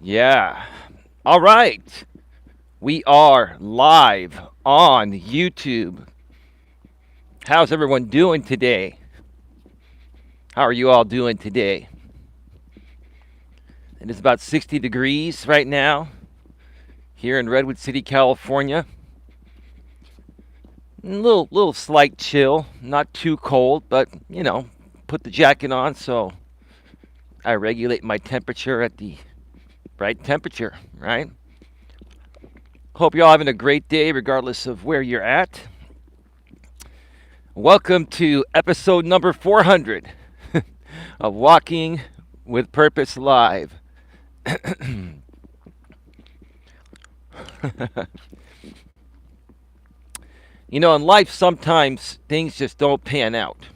Yeah. All right. We are live on YouTube. How's everyone doing today? How are you all doing today? It is about 60 degrees right now here in Redwood City, California. A little slight chill, not too cold, but put the jacket on so I regulate my temperature at the right temperature, right? Hope you're all having a great day regardless of where you're at. Welcome to episode number 400 of Walking with Purpose Live. In life, sometimes things just don't pan out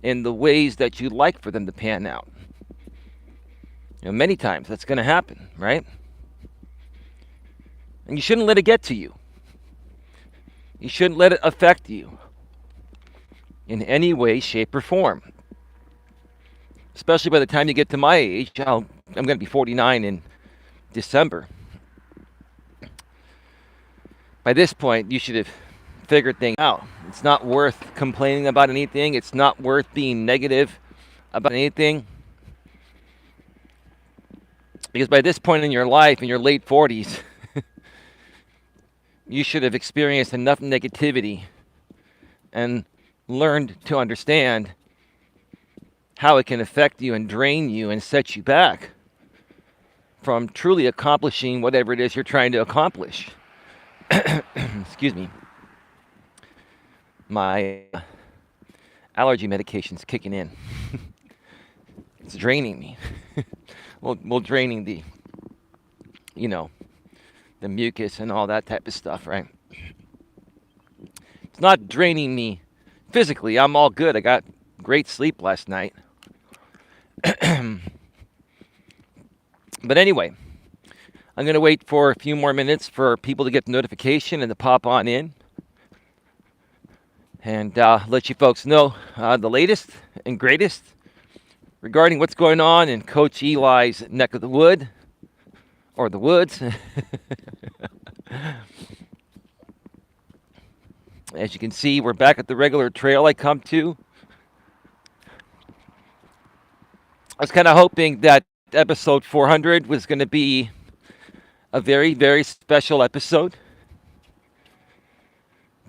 in the ways that you'd like for them to pan out. Many times that's going to happen, right? And you shouldn't let it get to you. You shouldn't let it affect you in any way, shape, or form. Especially by the time you get to my age. I'm going to be 49 in December. By this point, you should have figured things out. It's not worth complaining about anything. It's not worth being negative about anything. Because by this point in your life, in your late 40s, you should have experienced enough negativity and learned to understand how it can affect you and drain you and set you back from truly accomplishing whatever it is you're trying to accomplish. Excuse me. My allergy medication's kicking in. It's draining me. well, draining the mucus and all that type of stuff, right? It's not draining me physically. I'm all good. I got great sleep last night. But anyway, I'm going to wait for a few more minutes for people to get the notification and to pop on in. And let you folks know the latest and greatest regarding what's going on in Coach Eli's neck of the wood. Or the woods. As you can see, we're back at the regular trail I come to. I was kind of hoping that episode 400 was going to be a very, very special episode.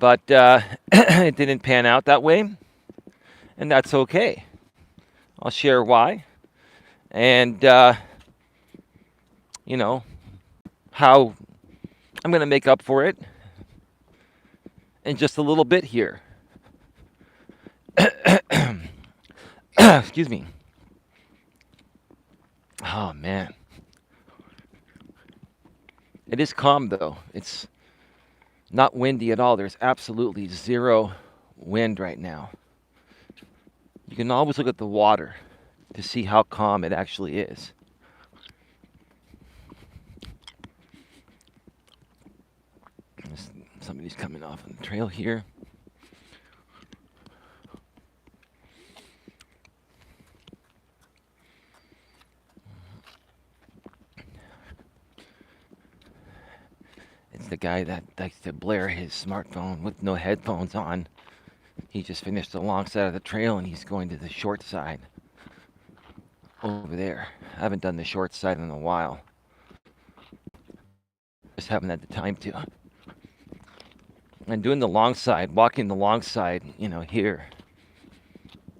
But it didn't pan out that way. And that's okay. I'll share why. And, how I'm going to make up for it in just a little bit here. Excuse me. Oh, man. It is calm, though. It's not windy at all. There's absolutely zero wind right now. You can always look at the water to see how calm it actually is. Somebody's coming off on the trail here. It's the guy that likes to blare his smartphone with no headphones on. He just finished the long side of the trail and he's going to the short side over there. I haven't done the short side in a while. Just haven't had the time to. And doing the long side, walking the long side, here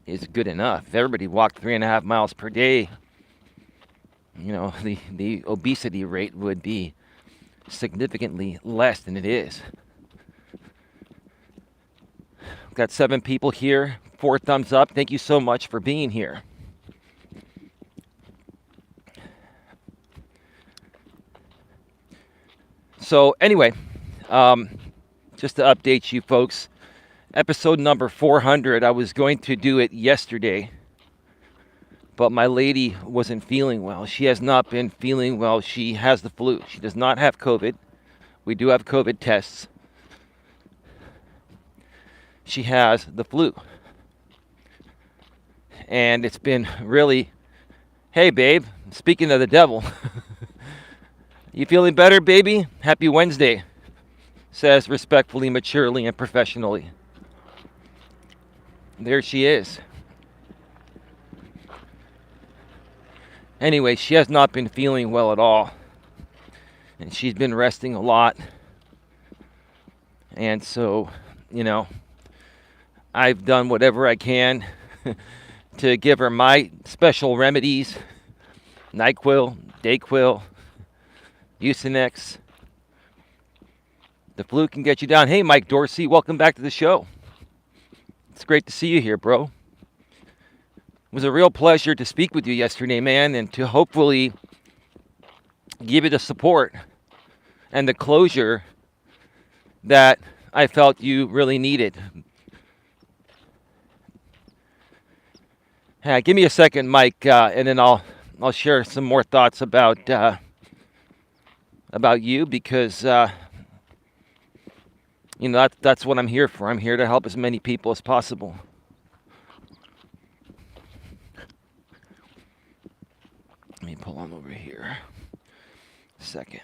is good enough. If everybody walked 3.5 miles per day, the obesity rate would be significantly less than it is. We've got 7 people here, 4 thumbs up. Thank you so much for being here. So anyway, just to update you folks, episode number 400, I was going to do it yesterday, but my lady wasn't feeling well. She has not been feeling well. She has the flu. She does not have COVID. We do have COVID tests. She has the flu. And it's been really, hey babe, Speaking of the devil, you feeling better, baby? Happy Wednesday, says respectfully, maturely, and professionally. There she is. Anyway, she has not been feeling well at all. And she's been resting a lot. And so, I've done whatever I can to give her my special remedies. NyQuil, Dayquil, Mucinex. The flu can get you down. Hey, Mike Dorsey, welcome back to the show. It's great to see you here, bro. It was a real pleasure to speak with you yesterday, man, and to hopefully give you the support and the closure that I felt you really needed. Give me a second, Mike, and then I'll share some more thoughts about you, because that's what I'm here for. I'm here to help as many people as possible. Let me pull on over here. Second.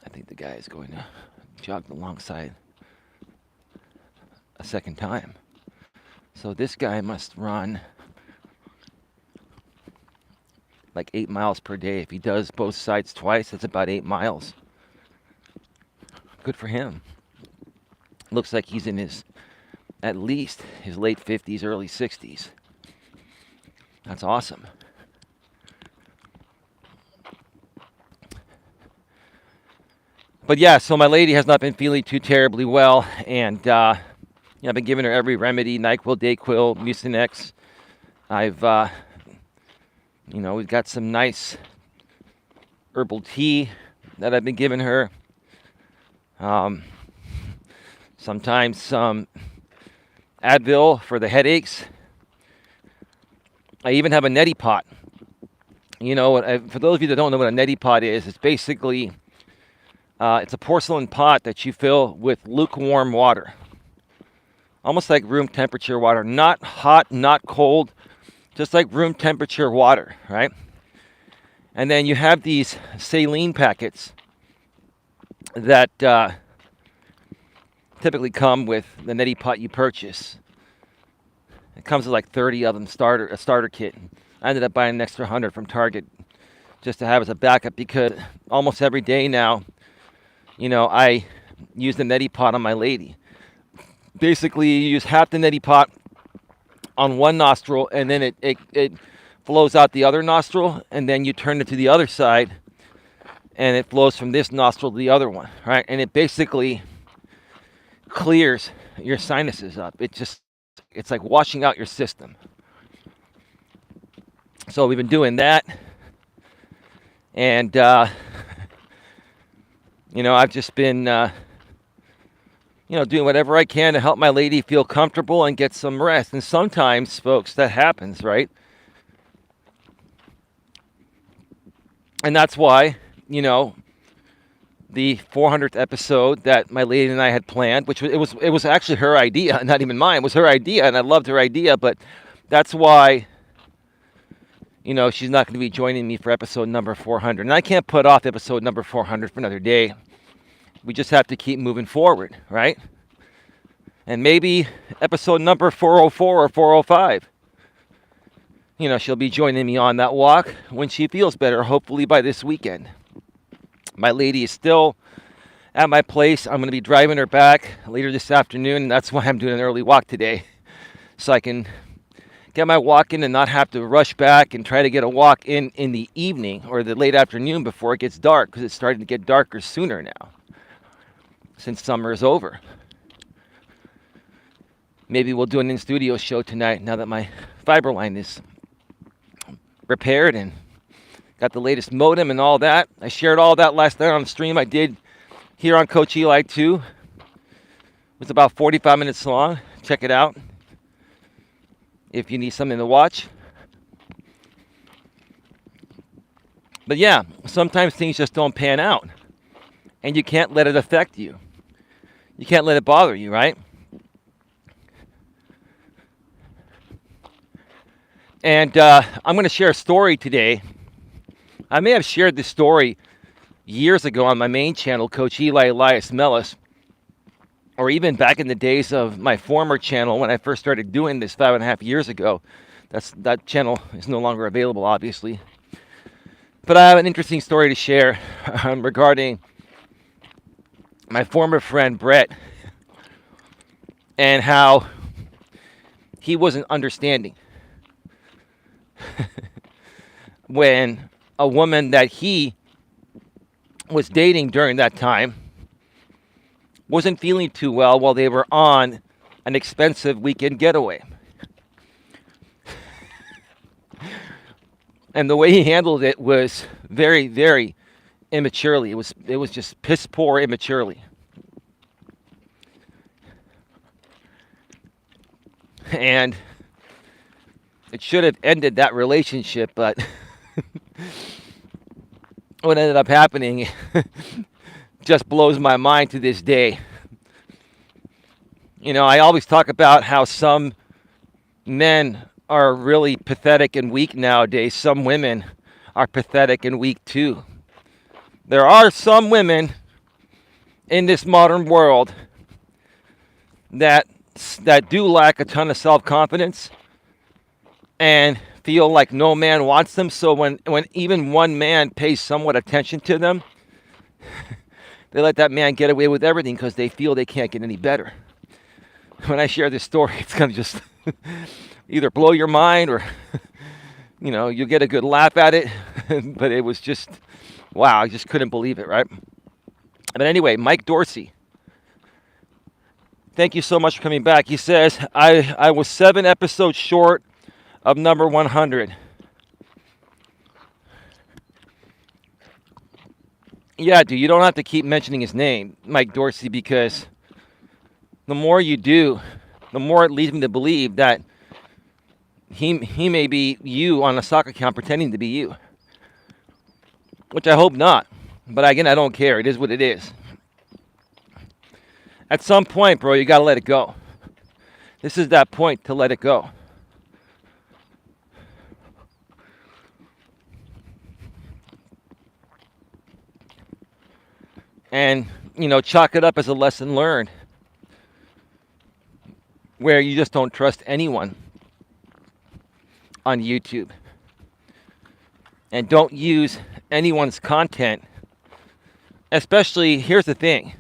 I think the guy is going to jog alongside a second time. So this guy must run like 8 miles per day. If he does both sides twice, that's about 8 miles. Good for him. Looks like he's in at least his late 50s, early 60s. That's awesome. But yeah, so my lady has not been feeling too terribly well, and I've been giving her every remedy: NyQuil, Dayquil, Mucinex. I've we've got some nice herbal tea that I've been giving her. Sometimes some Advil for the headaches. I even have a neti pot. For those of you that don't know what a neti pot is, it's basically it's a porcelain pot that you fill with lukewarm water, almost like room temperature water, not hot, not cold, just like room temperature water, right? And then you have these saline packets that typically come with the neti pot you purchase. It comes with like 30 of them, a starter kit. I ended up buying an extra 100 from Target just to have as a backup, because almost every day now, I use the neti pot on my lady. Basically, you use half the neti pot on one nostril, and then it flows out the other nostril, and then you turn it to the other side, and it flows from this nostril to the other one, right? And it basically clears your sinuses up. It's like washing out your system. So we've been doing that, and I've just been doing whatever I can to help my lady feel comfortable and get some rest. And sometimes, folks, that happens, right? And that's why, the 400th episode that my lady and I had planned, which it was actually her idea, not even mine. It was her idea, and I loved her idea, but that's why, she's not going to be joining me for episode number 400. And I can't put off episode number 400 for another day. We just have to keep moving forward, right? And maybe episode number 404 or 405, she'll be joining me on that walk when she feels better, hopefully by this weekend. My lady is still at my place. I'm going to be driving her back later this afternoon, and that's why I'm doing an early walk today, so I can get my walk in and not have to rush back and try to get a walk in the evening or the late afternoon before it gets dark, because it's starting to get darker sooner now since summer is over. Maybe we'll do an in-studio show tonight now that my fiber line is repaired and got the latest modem and all that. I shared all that last night on the stream I did here on Coach Eli 2. It was about 45 minutes long. Check it out if you need something to watch. But yeah, sometimes things just don't pan out, and you can't let it affect you. You can't let it bother you, right? And I'm going to share a story today. I may have shared this story years ago on my main channel, Coach Eli, Elias, Melas, or even back in the days of my former channel when I first started doing this 5.5 years ago. That channel is no longer available, obviously. But I have an interesting story to share regarding my former friend Brett and how he wasn't understanding when a woman that he was dating during that time wasn't feeling too well while they were on an expensive weekend getaway. And the way he handled it was very, very immaturely. It was just piss poor immaturely. And it should have ended that relationship, but what ended up happening just blows my mind to this day. You know, I always talk about how some men are really pathetic and weak nowadays. Some women are pathetic and weak too. There are some women in this modern world that do lack a ton of self-confidence and feel like no man wants them. So when even one man pays somewhat attention to them, they let that man get away with everything because they feel they can't get any better. When I share this story, it's going to just either blow your mind or, you know, you'll get a good laugh at it. But it was just, wow, I just couldn't believe it, right? But anyway, Mike Dorsey, thank you so much for coming back. He says, I was 7 episodes short of number 100. Yeah, dude, you don't have to keep mentioning his name, Mike Dorsey, because the more you do, the more it leads me to believe that he may be you on a soccer account pretending to be you. Which I hope not. But again, I don't care. It is what it is. At some point, bro, you got to let it go. This is that point to let it go. And, you know, chalk it up as a lesson learned, where you just don't trust anyone on YouTube. And don't use anyone's content. Especially, here's the thing.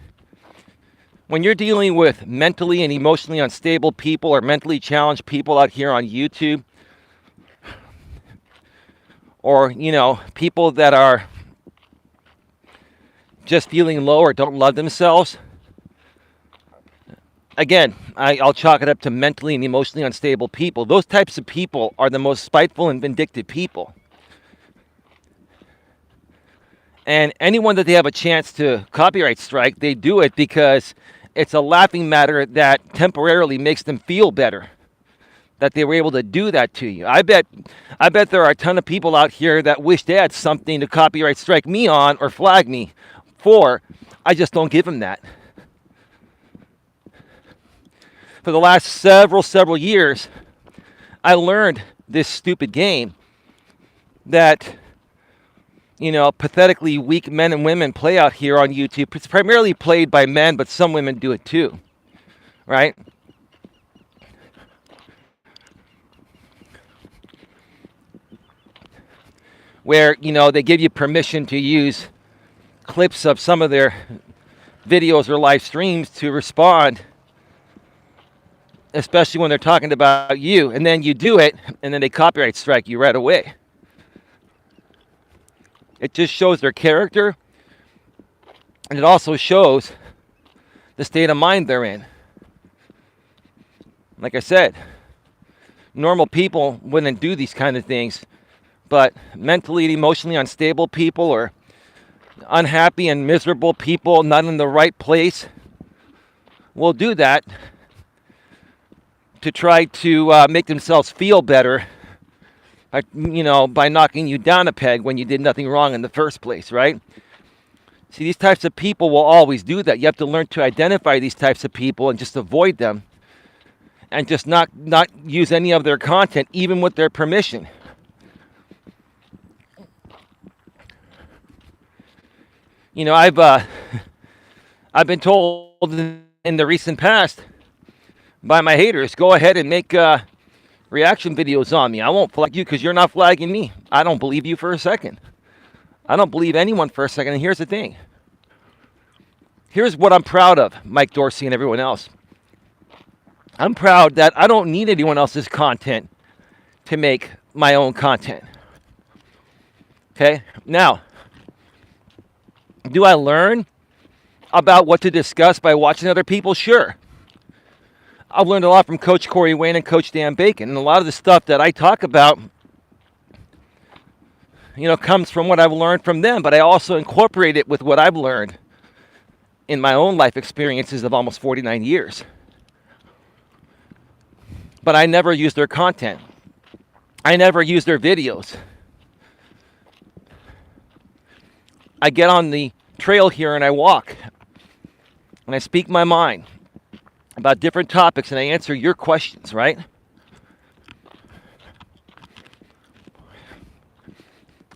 When you're dealing with mentally and emotionally unstable people or mentally challenged people out here on YouTube, or, you know, people that are just feeling low or don't love themselves, again, I'll chalk it up to mentally and emotionally unstable people. Those types of people are the most spiteful and vindictive people. And anyone that they have a chance to copyright strike, they do it because it's a laughing matter that temporarily makes them feel better that they were able to do that to you. I bet there are a ton of people out here that wish they had something to copyright strike me on or flag me for. I just don't give them that. For the last several years, I learned this stupid game that, you know, pathetically weak men and women play out here on YouTube. It's primarily played by men, but some women do it too, right? Where, you know, they give you permission to use clips of some of their videos or live streams to respond, especially when they're talking about you, and then you do it, and then they copyright strike you right away. It just shows their character, and it also shows the state of mind they're in. Like I said, normal people wouldn't do these kind of things, but mentally and emotionally unstable people or unhappy and miserable people not in the right place will do that to try to make themselves feel better, by knocking you down a peg when you did nothing wrong in the first place, right? See, these types of people will always do that. You have to learn to identify these types of people and just avoid them. and just not use any of their content, even with their permission. You know, I've been told in the recent past by my haters, go ahead and make reaction videos on me. I won't flag you because you're not flagging me. I don't believe you for a second. I don't believe anyone for a second. And here's the thing. Here's what I'm proud of, Mike Dorsey and everyone else. I'm proud that I don't need anyone else's content to make my own content. Okay? Now, do I learn about what to discuss by watching other people? Sure. I've learned a lot from Coach Corey Wayne and Coach Dan Bacon. And a lot of the stuff that I talk about, you know, comes from what I've learned from them. But I also incorporate it with what I've learned in my own life experiences of almost 49 years. But I never use their content. I never use their videos. I get on the trail here and I walk. And I speak my mind about different topics and I answer your questions, right?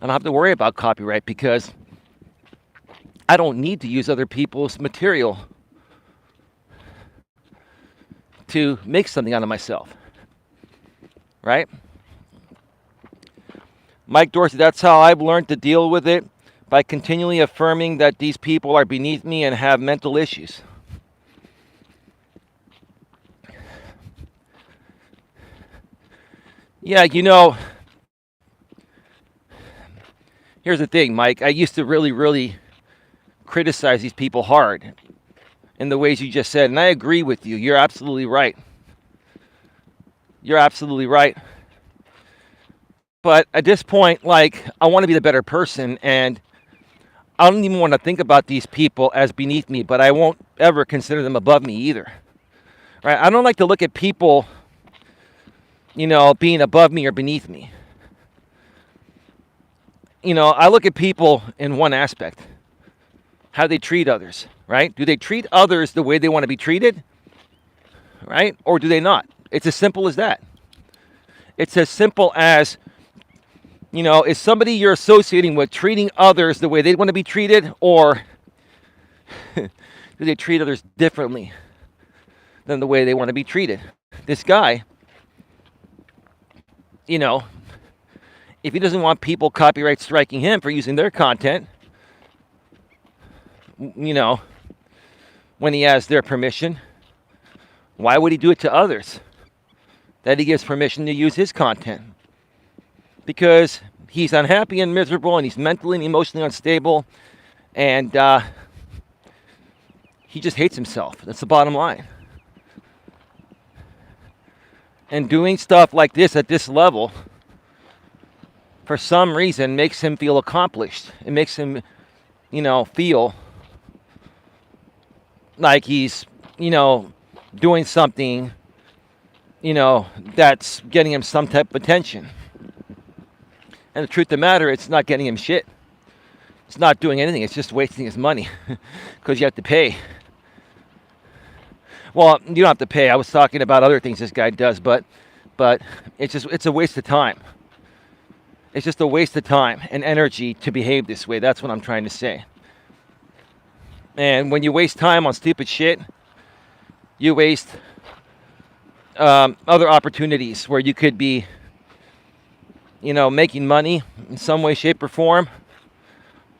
I don't have to worry about copyright because I don't need to use other people's material to make something out of myself, right? Mike Dorsey, that's how I've learned to deal with it, by continually affirming that these people are beneath me and have mental issues. Yeah, you know, here's the thing, Mike. I used to really criticize these people hard in the ways you just said, and I agree with you. You're absolutely right. You're absolutely right. But at this point, like, I want to be the better person, and I don't even want to think about these people as beneath me, but I won't ever consider them above me either. Right? I don't like to look at people, you know, being above me or beneath me. You know, I look at people in one aspect. How they treat others, right? Do they treat others the way they want to be treated? Right? Or do they not? It's as simple as that. It's as simple as, you know, is somebody you're associating with treating others the way they want to be treated, or do they treat others differently than the way they want to be treated? This guy, you know, if he doesn't want people copyright striking him for using their content, you know, when he has their permission, why would he do it to others that he gives permission to use his content? Because he's unhappy and miserable and he's mentally and emotionally unstable, and he just hates himself. That's the bottom line. And doing stuff like this at this level, for some reason, makes him feel accomplished. It makes him, you know, feel like he's, you know, doing something, you know, that's getting him some type of attention. And the truth of the matter, it's not getting him shit. It's not doing anything. It's just wasting his money because you have to pay. Well, you don't have to pay. I was talking about other things this guy does, but it's a waste of time. It's just a waste of time and energy to behave this way. That's what I'm trying to say. And when you waste time on stupid shit, you waste other opportunities where you could be, you know, making money in some way, shape, or form,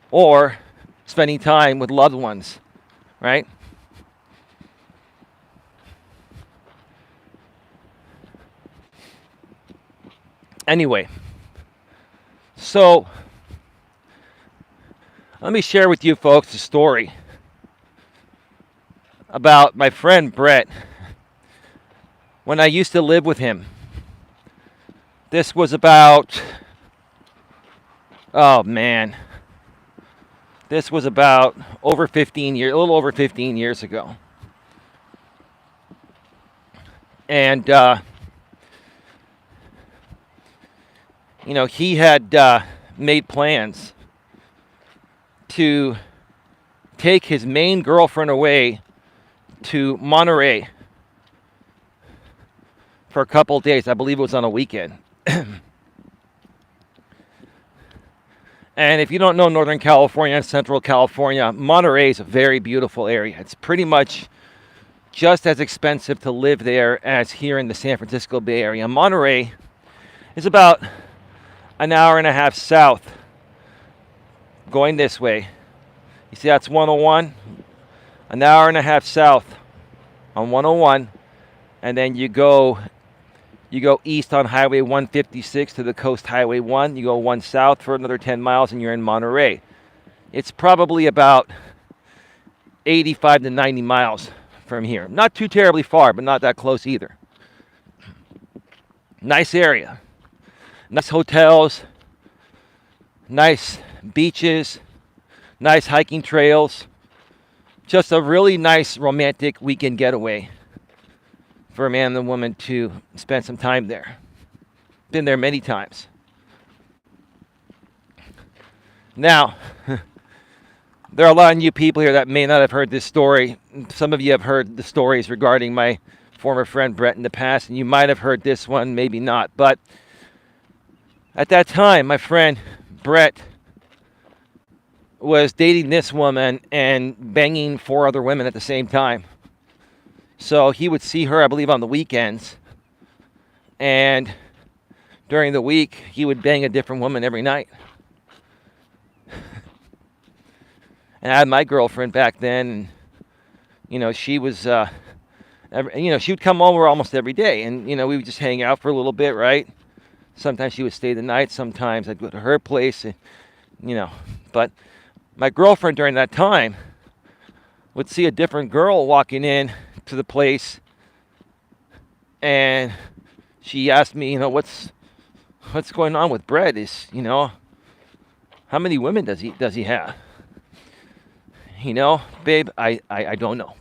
or spending time with loved ones, right? Anyway, so let me share with you folks a story about my friend Brett when I used to live with him. This was about, oh man, this was about over 15 years, a little over 15 years ago. And, you know, he had made plans to take his main girlfriend away to Monterey for a couple of days. I believe it was on a weekend. And if you don't know Northern California and Central California, Monterey is a very beautiful area. It's pretty much just as expensive to live there as here in the San Francisco Bay Area. Monterey is about an hour and a half south going this way. You see that's 101? An hour and a half south on 101, and then you go east on Highway 156 to the Coast Highway 1. You go one south for another 10 miles, and you're in Monterey. It's probably about 85 to 90 miles from here. Not too terribly far, but not that close either. Nice area. Nice hotels. Nice beaches. Nice hiking trails. Just a really nice romantic weekend getaway for a man and a woman to spend some time there. Been there many times. Now, there are a lot of you people here that may not have heard this story. Some of you have heard the stories regarding my former friend Brett in the past, and you might have heard this one, maybe not. But at that time, my friend Brett was dating this woman and banging 4 other women at the same time. So he would see her, I believe, on the weekends. And during the week, he would bang a different woman every night. And I had my girlfriend back then, and, she was, she would come over almost every day. And, we would just hang out for a little bit, right? Sometimes she would stay the night. Sometimes I'd go to her place, and, But my girlfriend during that time would see a different girl walking in to the place, and she asked me, what's going on with Brett? Is how many women does he have? Babe, I don't know.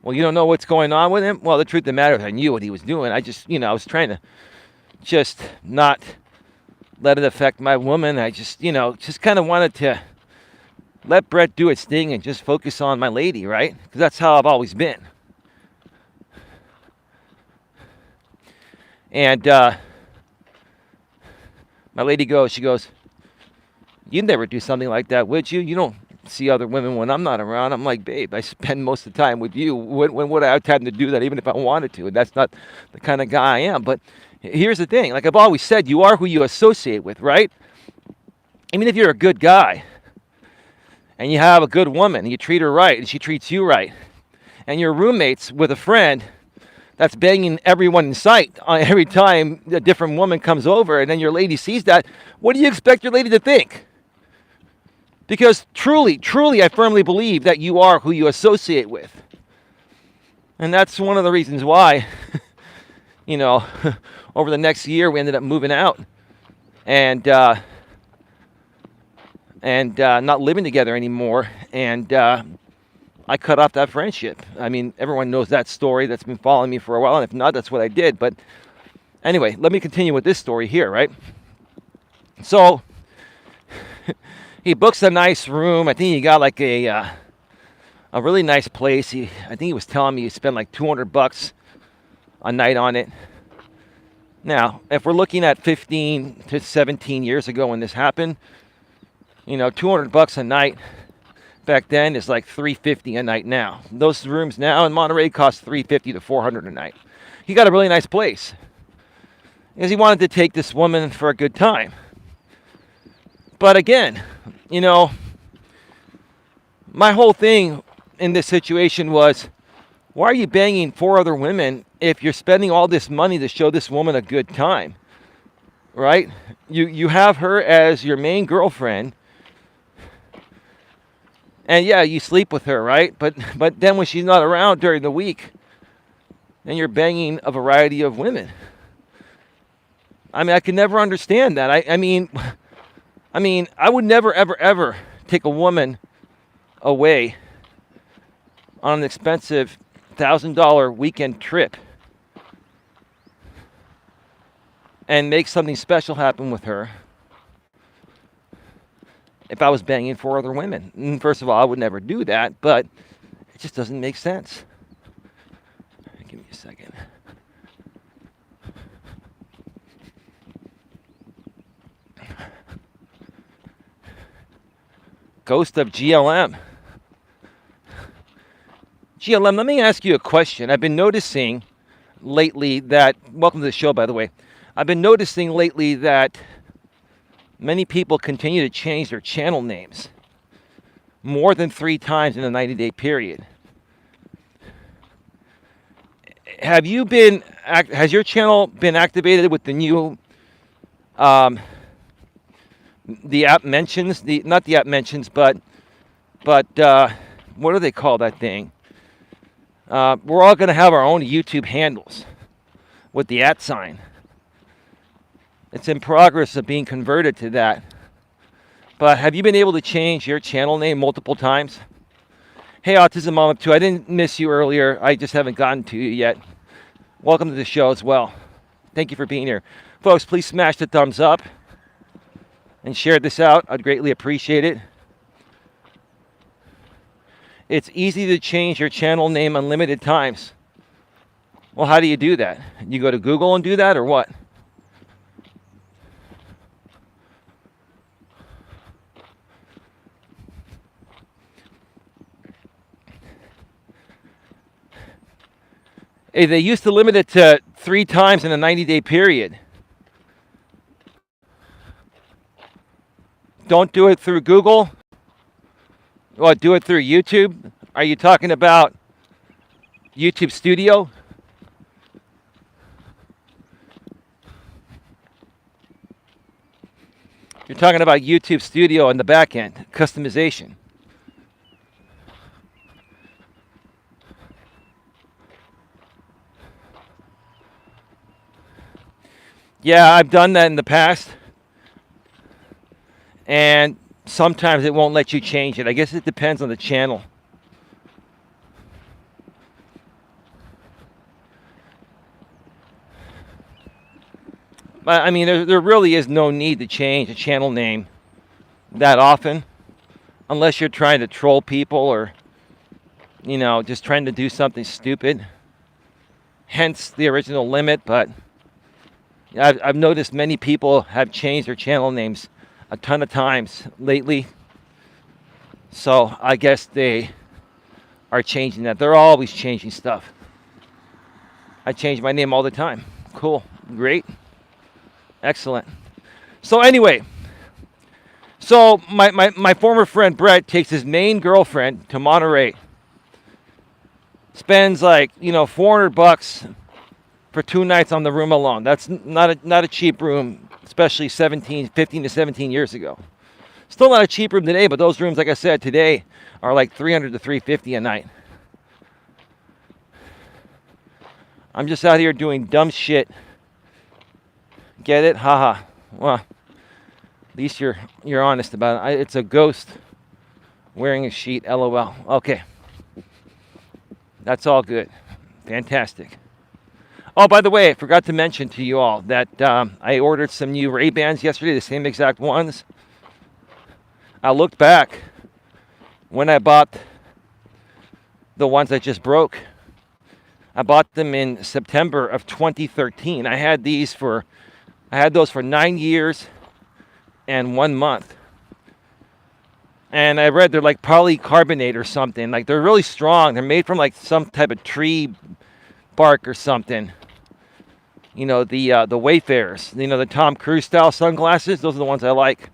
Well, you don't know what's going on with him? Well, the truth of the matter is I knew what he was doing. I just, I was trying to just not let it affect my woman. I just kind of wanted to let Brett do its thing and just focus on my lady, right? Because that's how I've always been. And my lady she goes, you'd never do something like that, would you? You don't see other women when I'm not around. I'm like, babe, I spend most of the time with you. When would I have time to do that, even if I wanted to? And that's not the kind of guy I am. But here's the thing. Like I've always said, you are who you associate with, right? I mean, if you're a good guy, and you have a good woman, and you treat her right, and she treats you right, and you're roommates with a friend that's banging everyone in sight every time a different woman comes over, and then your lady sees that, what do you expect your lady to think? Because truly, I firmly believe that you are who you associate with. And that's one of the reasons why, over the next year, we ended up moving out. And not living together anymore, and I cut off that friendship. I mean, everyone knows that story that's been following me for a while, and if not, that's what I did. But anyway, let me continue with this story here, right? So he books a nice room. I think he got like a really nice place. I think he was telling me he spent like $200 a night on it. Now, if we're looking at 15 to 17 years ago when this happened, $200 a night back then is like $350 a night now. Those rooms now in Monterey cost $350 to $400 a night. He got a really nice place because he wanted to take this woman for a good time. But again, my whole thing in this situation was, why are you banging 4 other women if you're spending all this money to show this woman a good time? Right? You have her as your main girlfriend. And yeah, you sleep with her, right? But then when she's not around during the week, then you're banging a variety of women. I mean, I could never understand that. I mean, I would never, ever take a woman away on an expensive $1,000 weekend trip and make something special happen with her if I was banging 4 other women. First of all, I would never do that, but it just doesn't make sense. Give me a second. Ghost of GLM. GLM, let me ask you a question. I've been noticing lately that, welcome to the show, by the way. I've been noticing lately that many people continue to change their channel names more than 3 times in a 90-day period. Has your channel been activated with the new, the app mentions, not the app mentions, but what do they call that thing? We're all going to have our own YouTube handles with the @ sign. It's in progress of being converted to that. But have you been able to change your channel name multiple times? Hey, Autism Mama 2, I didn't miss you earlier. I just haven't gotten to you yet. Welcome to the show as well. Thank you for being here. Folks, please smash the thumbs up and share this out. I'd greatly appreciate it. It's easy to change your channel name unlimited times. Well, how do you do that? You go to Google and do that, or what? Hey, they used to limit it to 3 times in a 90-day period. Don't do it through Google. Well, do it through YouTube. Are you talking about YouTube Studio? You're talking about YouTube Studio on the back end, customization. Yeah, I've done that in the past. And sometimes it won't let you change it. I guess it depends on the channel. But I mean, there really is no need to change a channel name that often, unless you're trying to troll people or, you know, just trying to do something stupid. Hence the original limit. But I've noticed many people have changed their channel names a ton of times lately. So I guess they are changing that. They're always changing stuff. I change my name all the time. Cool. Great. Excellent. So anyway, so my former friend Brett takes his main girlfriend to Monterey. Spends like, you know, $400 for 2 nights on the room alone. That's not a cheap room, especially 15 to 17 years ago. Still not a cheap room today, but those rooms, like I said, today are like $300 to $350 a night. I'm just out here doing dumb shit. Get it? Haha. Well, at least you're honest about it. It's a ghost wearing a sheet. LOL. Okay. That's all good. Fantastic. Oh, by the way, I forgot to mention to you all that I ordered some new Ray-Bans yesterday, the same exact ones. I looked back when I bought the ones I just broke. I bought them in September of 2013. I had those for 9 years and 1 month. And I read they're like polycarbonate or something. Like they're really strong. They're made from like some type of tree bark or something. You know, the Wayfarers, you know, the Tom Cruise style sunglasses, those are the ones I like.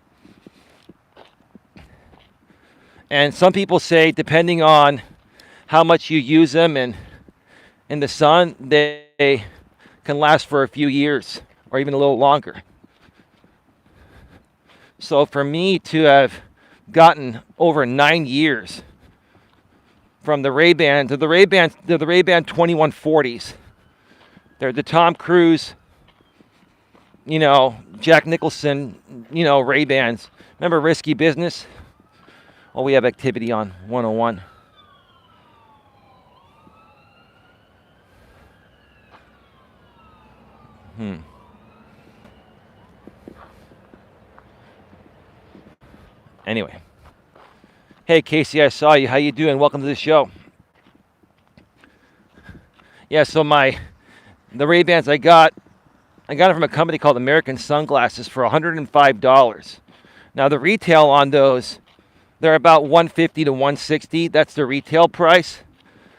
And some people say, depending on how much you use them and in the sun, they can last for a few years or even a little longer. So for me to have gotten over 9 years from the Ray-Ban to the Ray-Ban 2140s, they're the Tom Cruise, you know, Jack Nicholson, you know, Ray-Bans. Remember Risky Business? Oh, we have activity on 101. Anyway. Hey, Casey, I saw you. How you doing? Welcome to the show. Yeah, so the Ray-Bans I got it from a company called American Sunglasses for $105. Now the retail on those, they're about $150 to $160. That's the retail price.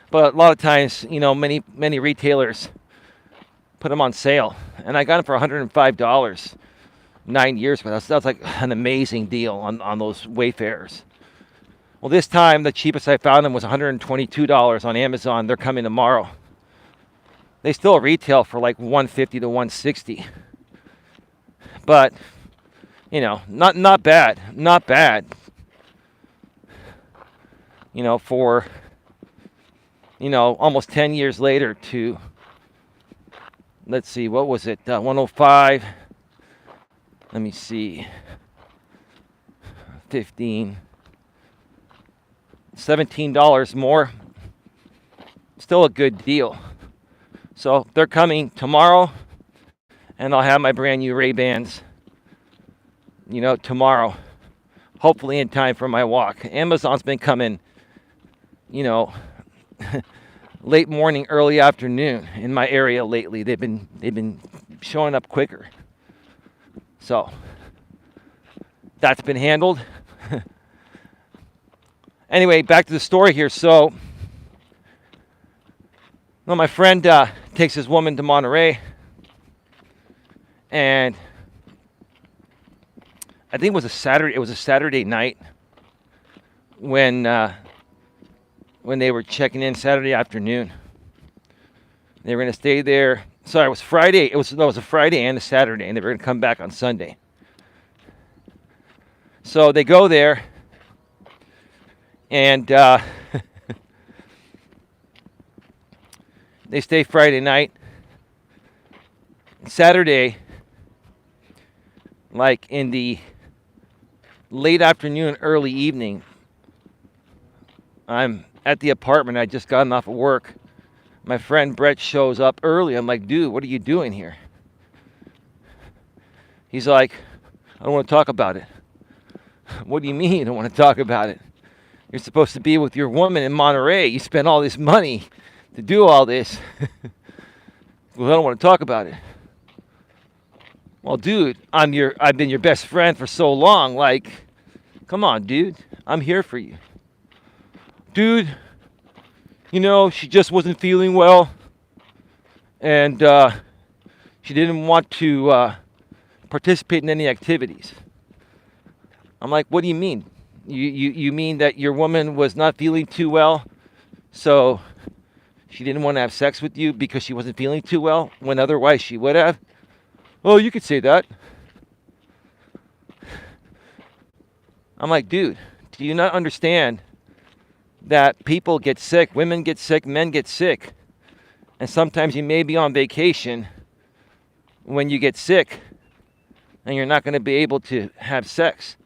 But a lot of times, many retailers put them on sale, and I got them for $105 9 years ago. That's like an amazing deal on those Wayfarers. Well, this time the cheapest I found them was $122 on Amazon. They're coming tomorrow. They still retail for like $150 to $160, but not bad, not bad. For almost 10 years later to, let's see, what was it? 105. Let me see. 15. $17 more. Still a good deal. So they're coming tomorrow, and I'll have my brand new Ray-Bans, tomorrow. Hopefully in time for my walk. Amazon's been coming, late morning, early afternoon in my area lately. They've been showing up quicker. So that's been handled. Anyway, back to the story here. So, my friend takes his woman to Monterey, and I think it was a Saturday. It was a Saturday night when they were checking in Saturday afternoon. They were going to stay there. Sorry, it was Friday. It was a Friday and a Saturday, and they were going to come back on Sunday. So they go there, and they stay Friday night. Saturday, like in the late afternoon, early evening, I'm at the apartment. I just gotten off of work. My friend Brett shows up early. I'm like, dude, what are you doing here? He's like, I don't want to talk about it. What do you mean you don't want to talk about it? You're supposed to be with your woman in Monterey. You spent all this money to do all this. Well, I don't want to talk about it. Well, dude, I've been your best friend for so long. Like, come on, dude. I'm here for you. Dude, she just wasn't feeling well. And she didn't want to participate in any activities. I'm like, what do you mean? You mean that your woman was not feeling too well, so she didn't want to have sex with you because she wasn't feeling too well, when otherwise she would have? Oh, you could say that. I'm like, dude, do you not understand that people get sick, women get sick, men get sick, and sometimes you may be on vacation when you get sick and you're not going to be able to have sex?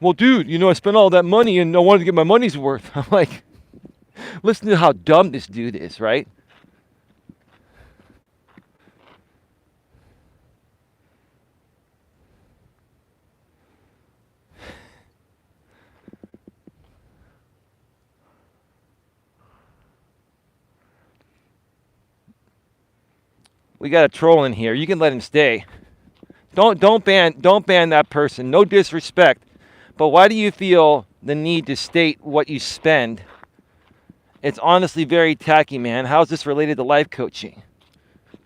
Well, dude, I spent all that money and I wanted to get my money's worth. I'm like, listen to how dumb this dude is, right? We got a troll in here. You can let him stay. Don't ban that person. No disrespect. But why do you feel the need to state what you spend? It's honestly very tacky, man. How is this related to life coaching?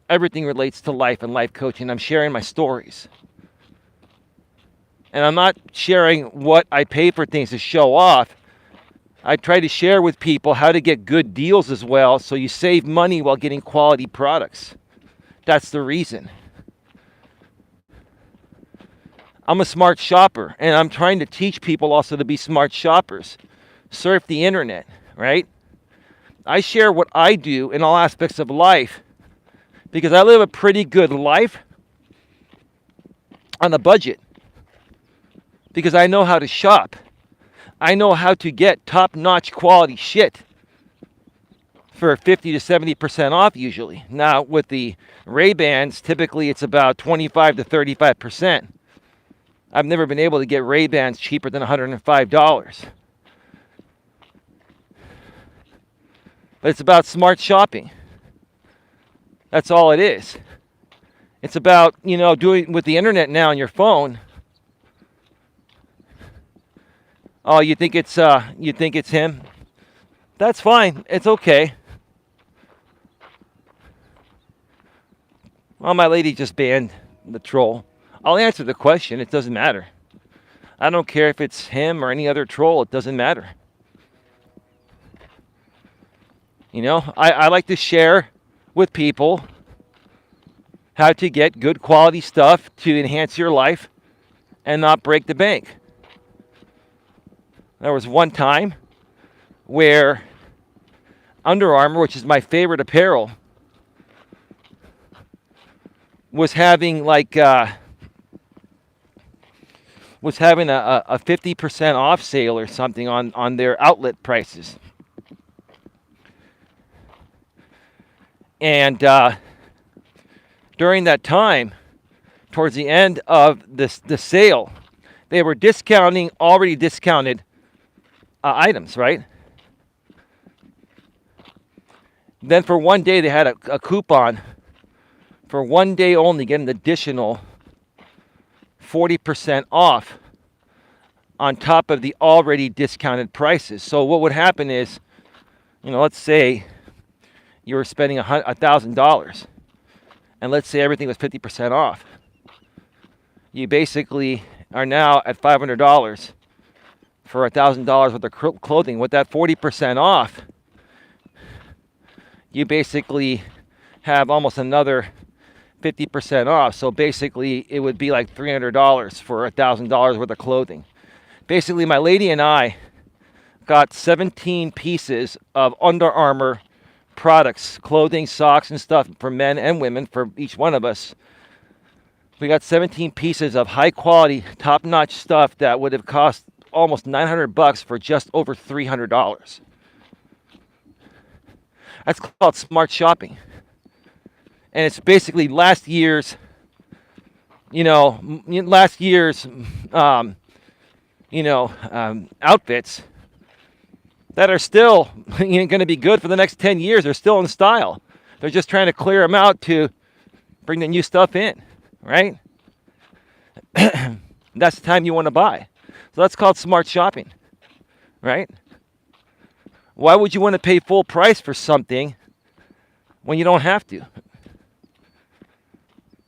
Everything relates to life and life coaching. I'm sharing my stories. And I'm not sharing what I pay for things to show off. I try to share with people how to get good deals as well, so you save money while getting quality products. That's the reason. I'm a smart shopper, and I'm trying to teach people also to be smart shoppers. Surf the internet, right? I share what I do in all aspects of life because I live a pretty good life on a budget, because I know how to shop. I know how to get top-notch quality shit for 50 to 70% off usually. Now, with the Ray-Bans, typically it's about 25 to 35%. I've never been able to get Ray-Bans cheaper than $105. But it's about smart shopping. That's all it is. It's about, doing with the internet now on your phone. Oh, you think it's him? That's fine. It's okay. Well, my lady just banned the troll. I'll answer the question. It doesn't matter. I don't care if it's him or any other troll. It doesn't matter. I like to share with people how to get good quality stuff to enhance your life and not break the bank. There was one time where Under Armour, which is my favorite apparel, was having a 50% off sale or something on their outlet prices. And during that time, towards the end of the sale, they were discounting already discounted items, right? Then for one day, they had a coupon for one day only, get an additional 40% off on top of the already discounted prices. So what would happen is, let's say you were spending $1,000, and let's say everything was 50% off. You basically are now at $500 for $1,000 worth of clothing. With that 40% off, you basically have almost another 50% off. So basically, it would be like $300 for $1,000 worth of clothing. Basically, my lady and I got 17 pieces of Under Armour products, clothing, socks, and stuff for men and women, for each one of us. We got 17 pieces of high quality, top notch stuff that would have cost almost $900 for just over $300. That's called smart shopping. And it's basically last year's outfits that are still going to be good for the next 10 years. They're still in style. They're just trying to clear them out to bring the new stuff in, right? That's the time you want to buy. So that's called smart shopping, right? Why would you want to pay full price for something when you don't have to?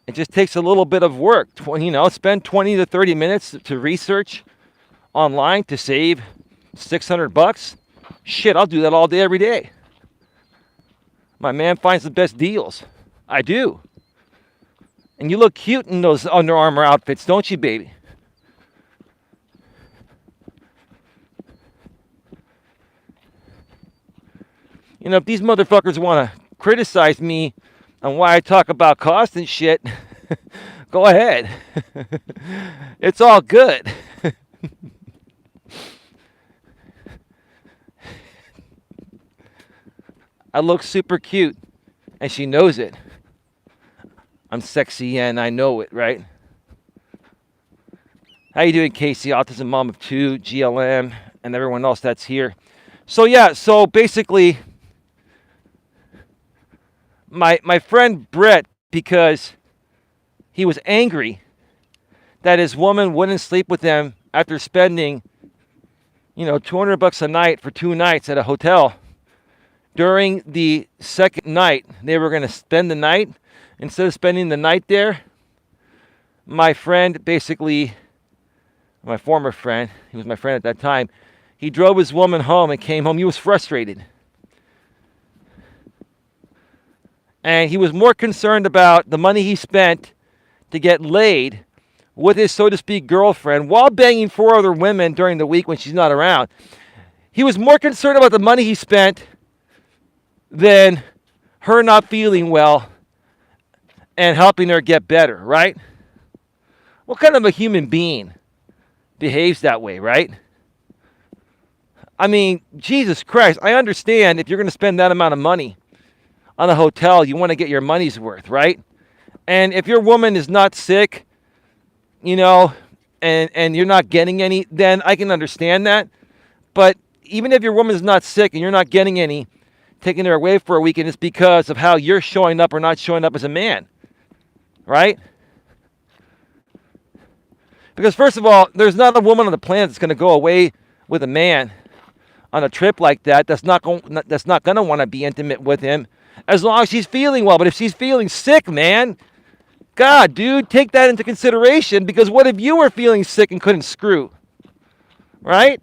It just takes a little bit of work. Spend 20 to 30 minutes to research online to save $600. Shit, I'll do that all day, every day. My man finds the best deals. I do. And you look cute in those Under Armour outfits, don't you, baby? If these motherfuckers want to criticize me on why I talk about cost and shit, go ahead. It's all good. I look super cute, and she knows it. I'm sexy, and I know it, right? How you doing, Casey? Autism mom of 2, GLM, and everyone else that's here. So basically, my friend Brett, because he was angry that his woman wouldn't sleep with him after spending, $200 a night for 2 nights at a hotel. During the second night, they were going to spend the night. Instead of spending the night there, my friend, basically, my former friend, he was my friend at that time, he drove his woman home and came home. He was frustrated. And he was more concerned about the money he spent to get laid with his, so to speak, girlfriend while banging 4 other women during the week when she's not around. He was more concerned about the money he spent than her not feeling well and helping her get better, right? What kind of a human being behaves that way, right? I mean, Jesus Christ, I understand if you're going to spend that amount of money on a hotel, you want to get your money's worth, right? And if your woman is not sick, and you're not getting any, then I can understand that. But even if your woman is not sick and you're not getting any, taking her away for a weekend is because of how you're showing up or not showing up as a man, right? Because first of all, there's not a woman on the planet that's going to go away with a man on a trip like that that's not going to want to be intimate with him as long as she's feeling well. But if she's feeling sick, man, God, dude, take that into consideration, because what if you were feeling sick and couldn't screw, right?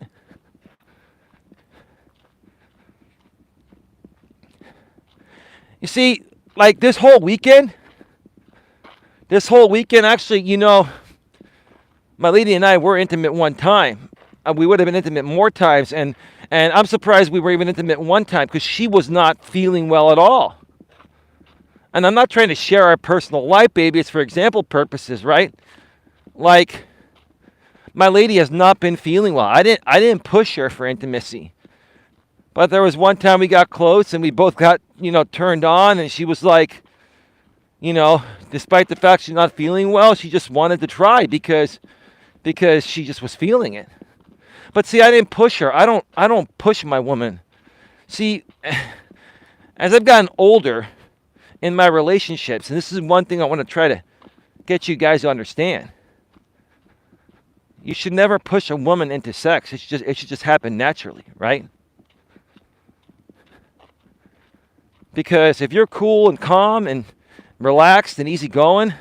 You see, like this whole weekend, actually, my lady and I were intimate one time. We would have been intimate more times, and I'm surprised we were even intimate one time because she was not feeling well at all. And I'm not trying to share our personal life, baby. It's for example purposes, right? Like, my lady has not been feeling well. I didn't push her for intimacy. But there was one time we got close and we both got, turned on, and she was like, despite the fact she's not feeling well, she just wanted to try because she just was feeling it. But see, I didn't push her. I don't push my woman. See, as I've gotten older in my relationships, and this is one thing I want to try to get you guys to understand. You should never push a woman into sex. It should just happen naturally, right? Because if you're cool and calm and relaxed and easygoing,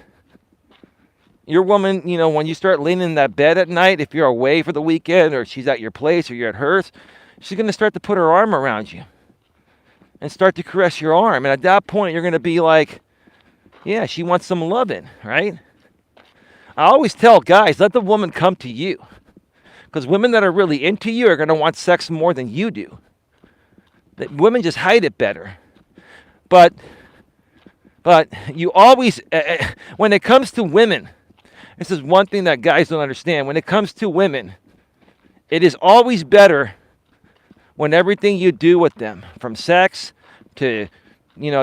your woman, when you start laying in that bed at night, if you're away for the weekend or she's at your place or you're at hers, she's going to start to put her arm around you and start to caress your arm. And at that point, you're going to be like, yeah, she wants some loving, right? I always tell guys, let the woman come to you. Because women that are really into you are going to want sex more than you do. Women just hide it better. But you always, when it comes to women, this is one thing that guys don't understand. When it comes to women, it is always better when everything you do with them, from sex to,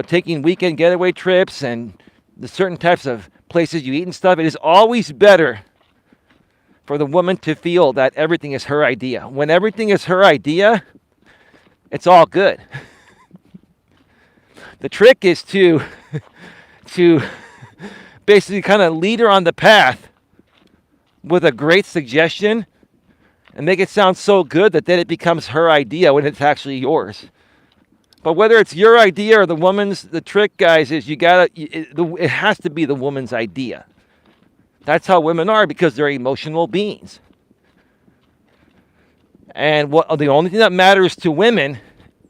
taking weekend getaway trips and the certain types of places you eat and stuff, it is always better for the woman to feel that everything is her idea. When everything is her idea, it's all good. The trick is to basically kind of lead her on the path with a great suggestion and make it sound so good that then it becomes her idea when it's actually yours. But whether it's your idea or the woman's, the trick, guys, is it has to be the woman's idea. That's how women are, because they're emotional beings. And the only thing that matters to women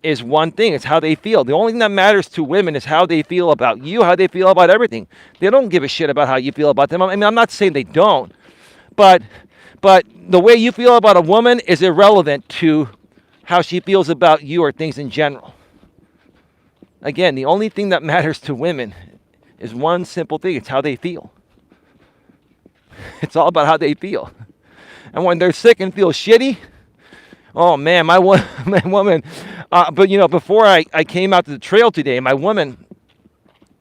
is one thing. It's how they feel. The only thing that matters to women is how they feel about you, how they feel about everything. They don't give a shit about how you feel about them. I mean, I'm not saying they don't, but the way you feel about a woman is irrelevant to how she feels about you or things in general. Again, the only thing that matters to women is one simple thing. It's how they feel. It's all about how they feel. And when they're sick and feel shitty, oh man, my woman, before I came out to the trail today, my woman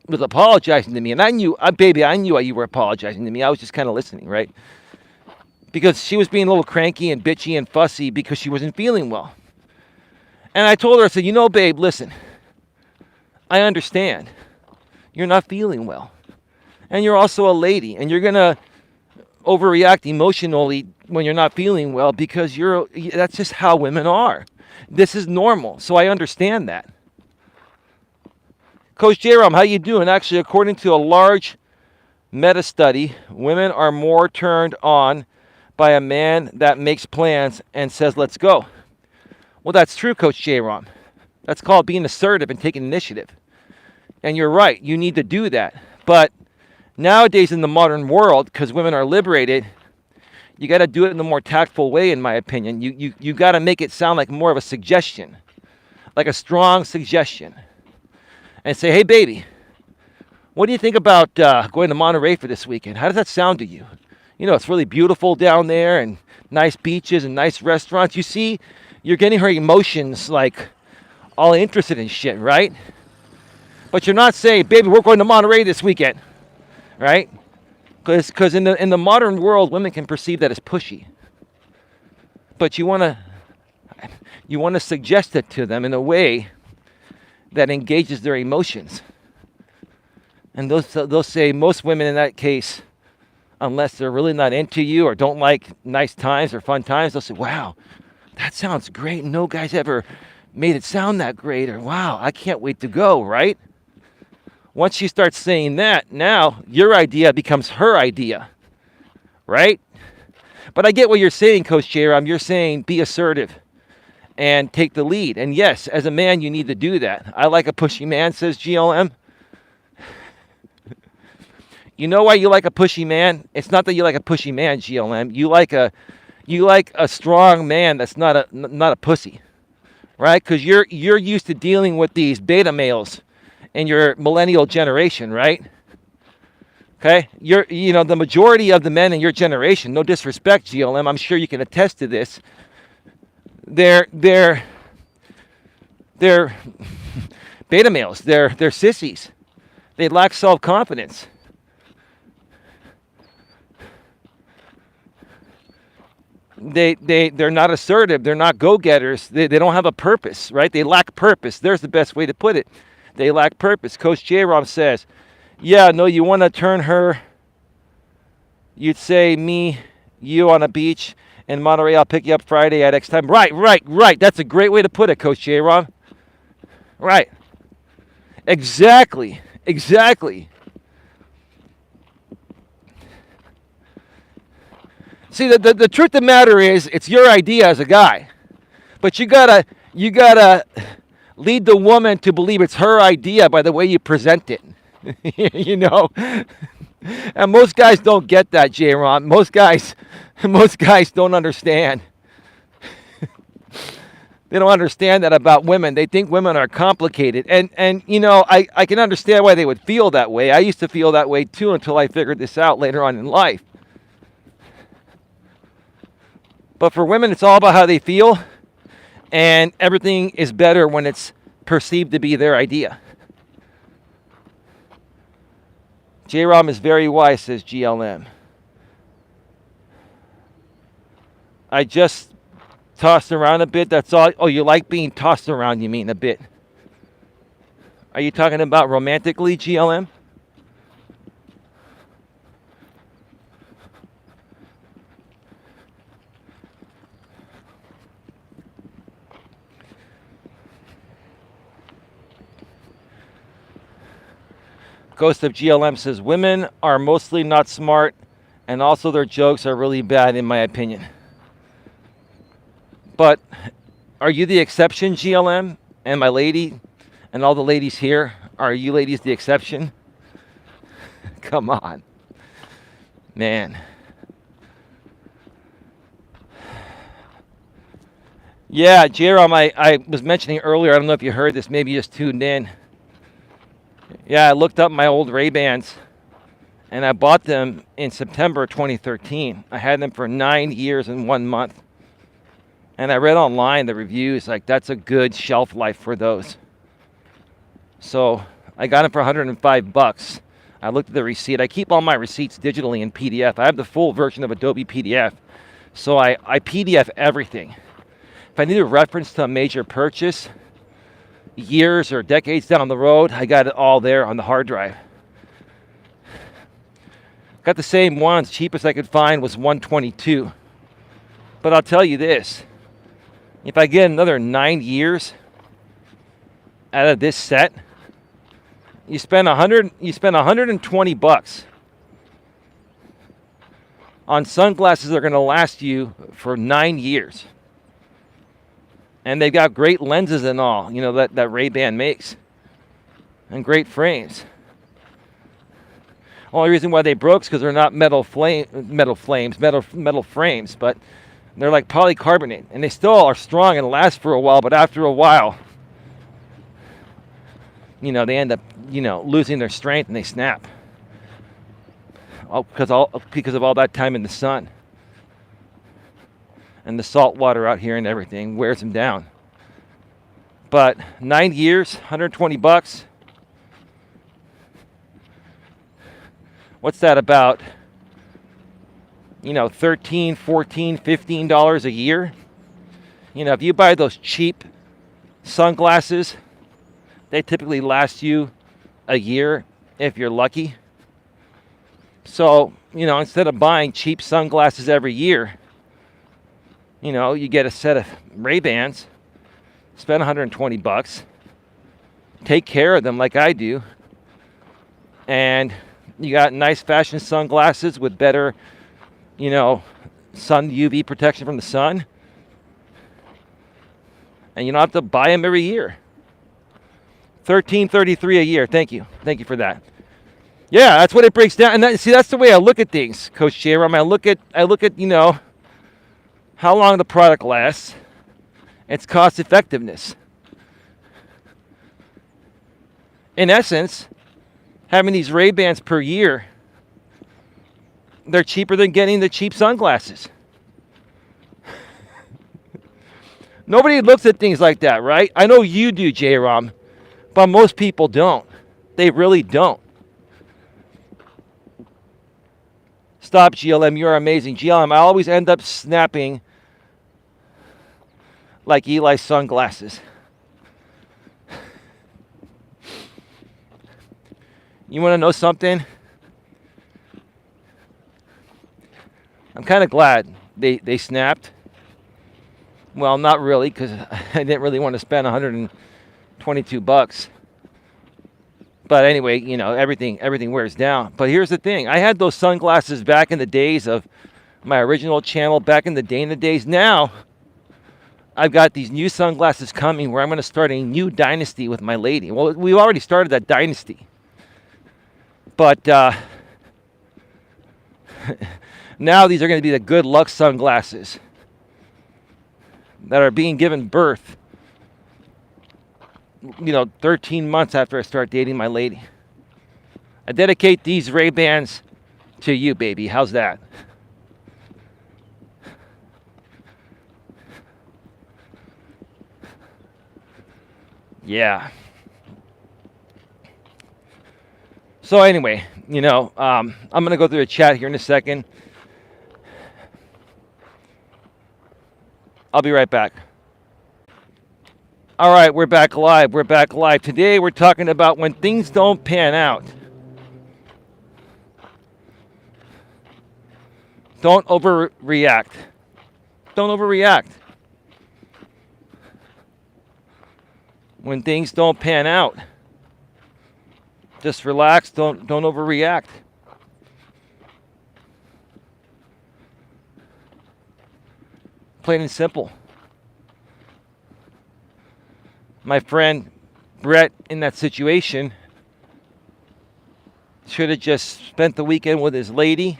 was apologizing to me, and I knew why you were apologizing to me. I was just kind of listening, right? Because she was being a little cranky and bitchy and fussy because she wasn't feeling well. And I told her, I said, babe, listen, I understand. You're not feeling well. And you're also a lady, and you're going to overreact emotionally when you're not feeling well because that's just how women are. This is normal, so I understand that. Coach J-Rom, how you doing? Actually, according to a large meta-study, women are more turned on by a man that makes plans and says, let's go. Well, that's true, Coach J-Rom. That's called being assertive and taking initiative. And you're right, you need to do that. But nowadays in the modern world, because women are liberated, you got to do it in a more tactful way, in my opinion. You got to make it sound like more of a suggestion, like a strong suggestion. And say, hey, baby, what do you think about going to Monterey for this weekend? How does that sound to you? It's really beautiful down there and nice beaches and nice restaurants. You see, you're getting her emotions like all interested in shit, right? But you're not saying, baby, we're going to Monterey this weekend, right? Because in the modern world, women can perceive that as pushy. But you want to suggest it to them in a way that engages their emotions. And they'll say most women in that case, unless they're really not into you or don't like nice times or fun times, they'll say, wow, that sounds great. No guy's ever made it sound that great. Or wow, I can't wait to go, right? Once she starts saying that, now your idea becomes her idea, right? But I get what you're saying, Coach J-Ram. You're saying be assertive and take the lead. And yes, as a man, you need to do that. I like a pushy man, says GLM. You know why you like a pushy man? It's not that you like a pushy man, GLM. You like a strong man that's not a pussy, right? Because you're used to dealing with these beta males in your millennial generation, right? Okay, the majority of the men in your generation. No disrespect, GLM. I'm sure you can attest to this. They're beta males. They're sissies. They lack self-confidence. They're not assertive. They're not go-getters. They don't have a purpose, right? They lack purpose. There's the best way to put it. They lack purpose. Coach J-Rob says, yeah, no, you want to turn her, you'd say me, you on a beach in Monterey, I'll pick you up Friday at X time. Right. That's a great way to put it, Coach J-Rob. Right. Exactly. See, the truth of the matter is, it's your idea as a guy, but you gotta lead the woman to believe it's her idea by the way you present it. And most guys don't get that, J-Ron. Most guys don't understand. They don't understand that about women. They think women are complicated, and I can understand why they would feel that way. I used to feel that way too until I figured this out later on in life. But for women, it's all about how they feel, and everything is better when it's perceived to be their idea. J-Rom is very wise, says GLM. I just tossed around a bit, that's all. Oh, you like being tossed around, you mean, a bit. Are you talking about romantically, GLM? Ghost of GLM says, women are mostly not smart, and also their jokes are really bad, in my opinion. But are you the exception, GLM? And my lady, and all the ladies here, are you ladies the exception? Come on. Man. Yeah, Jerome, I was mentioning earlier, I don't know if you heard this, maybe you just tuned in. Yeah, I looked up my old Ray-Bans, and I bought them in September 2013. I had them for 9 years and 1 month. And I read online the reviews, like that's a good shelf life for those. So I got them for $105. I looked at the receipt. I keep all my receipts digitally in PDF. I have the full version of Adobe PDF. So I PDF everything. If I need a reference to a major purchase, years or decades down the road, I got it all there on the hard drive. Got the same ones. Cheapest I could find was $122. But I'll tell you this. If I get another 9 years out of this set, you spend $120 on sunglasses that are going to last you for 9 years. And they've got great lenses and all, that Ray-Ban makes. And great frames. Only reason why they broke is because they're not metal frames, but they're like polycarbonate. And they still are strong and last for a while, but after a while, they end up, losing their strength and they snap. Because of all that time in the sun. And the salt water out here and everything wears them down. But 9 years, $120. What's that about? $13, $14, $15 a year? If you buy those cheap sunglasses They typically last you a year if you're lucky. So, instead of buying cheap sunglasses every year, you get a set of Ray-Bans, spend $120, take care of them like I do, and you got nice fashion sunglasses with better, sun UV protection from the sun, and you don't have to buy them every year. $13.33 a year. Thank you for that. Yeah, that's what it breaks down. And that's the way I look at things, Coach Jerome. I look at how long the product lasts, its cost effectiveness. In essence, having these Ray-Bans per year, they're cheaper than getting the cheap sunglasses. Nobody looks at things like that, right? I know you do, J-Rom, but most people don't. They really don't. Stop, GLM. You're amazing. GLM, I always end up snapping like Eli's sunglasses. You want to know something? I'm kind of glad they snapped. Well, not really, because I didn't really want to spend $122. But anyway, everything wears down. But here's the thing. I had those sunglasses back in the days of my original channel, back in the days. Now, I've got these new sunglasses coming where I'm going to start a new dynasty with my lady. Well, we've already started that dynasty. But now these are going to be the good luck sunglasses that are being given birth 13 months after I start dating my lady. I dedicate these Ray-Bans to you, baby. How's that? Yeah. So anyway, I'm going to go through the chat here in a second. I'll be right back. All right, we're back live. Today we're talking about when things don't pan out. Don't overreact. When things don't pan out, just relax. Don't overreact. Plain and simple. My friend Brett, in that situation, should have just spent the weekend with his lady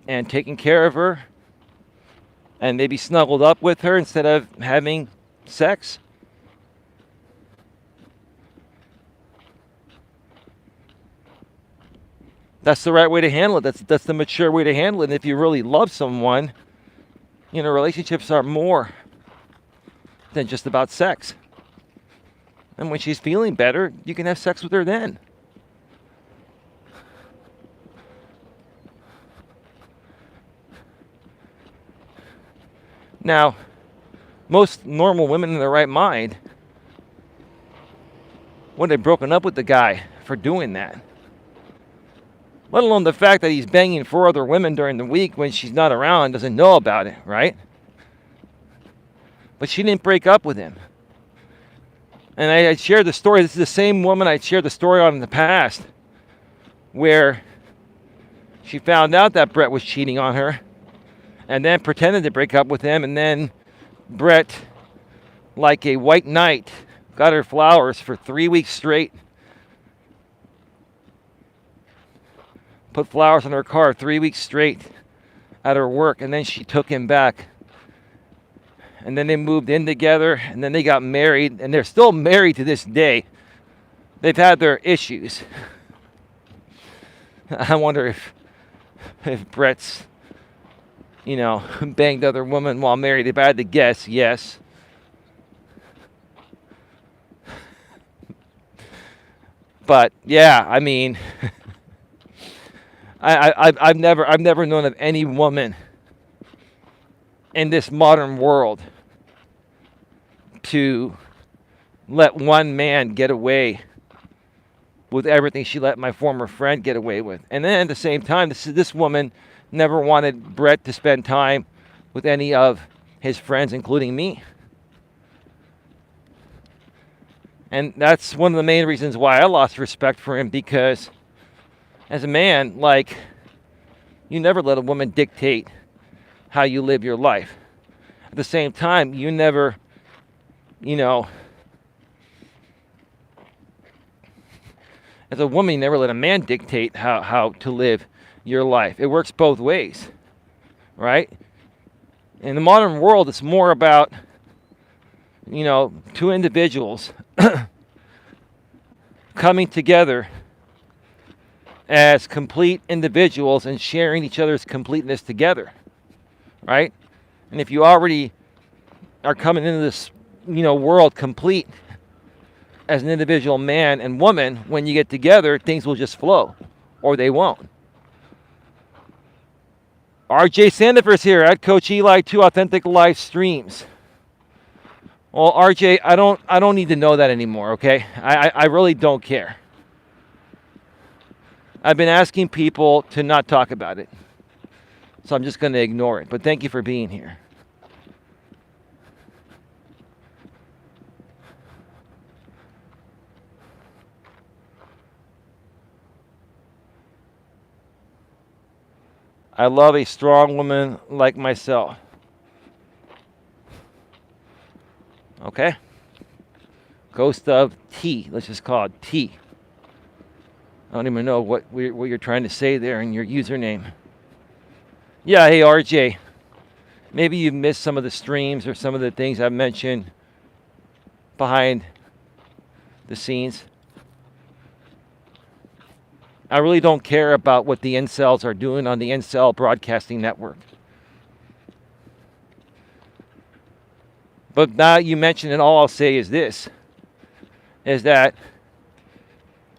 and taken care of her and maybe snuggled up with her instead of having sex. That's the right way to handle it. That's the mature way to handle it. And if you really love someone, relationships are more than just about sex. And when she's feeling better, you can have sex with her then. Now, most normal women in their right mind would have broken up with the guy for doing that. Let alone the fact that he's banging 4 other women during the week when she's not around and doesn't know about it, right? But she didn't break up with him. And I shared the story. This is the same woman I shared the story on in the past, where she found out that Brett was cheating on her and then pretended to break up with him. And then Brett, like a white knight, got her flowers for 3 weeks straight. Put flowers on her car 3 weeks straight at her work. And then she took him back. And then they moved in together, and then they got married, and they're still married to this day. They've had their issues. I wonder if Brett's, banged other women while married. If I had to guess, yes. But yeah, I mean, I've never known of any woman in this modern world to let one man get away with everything she let my former friend get away with. And then at the same time, this woman never wanted Brett to spend time with any of his friends, including me. And that's one of the main reasons why I lost respect for him, because as a man, like, you never let a woman dictate how you live your life. At the same time, you never, as a woman, you never let a man dictate how to live your life. It works both ways, right? In the modern world, it's more about, two individuals coming together as complete individuals and sharing each other's completeness together, right? And if you already are coming into this, world complete as an individual man and woman, when you get together, things will just flow, or they won't. RJ Sandifer's here at Coach Eli 2 Authentic Live Streams. Well, RJ, I don't need to know that anymore, okay? I really don't care. I've been asking people to not talk about it, so I'm just going to ignore it. But thank you for being here. I love a strong woman like myself. Okay? Ghost of T. Let's just call it T. I don't even know what you're trying to say there in your username. Yeah, hey RJ. Maybe you've missed some of the streams or some of the things I've mentioned behind the scenes. I really don't care about what the incels are doing on the incel broadcasting network. But now you mentioned it, all I'll say is this, is that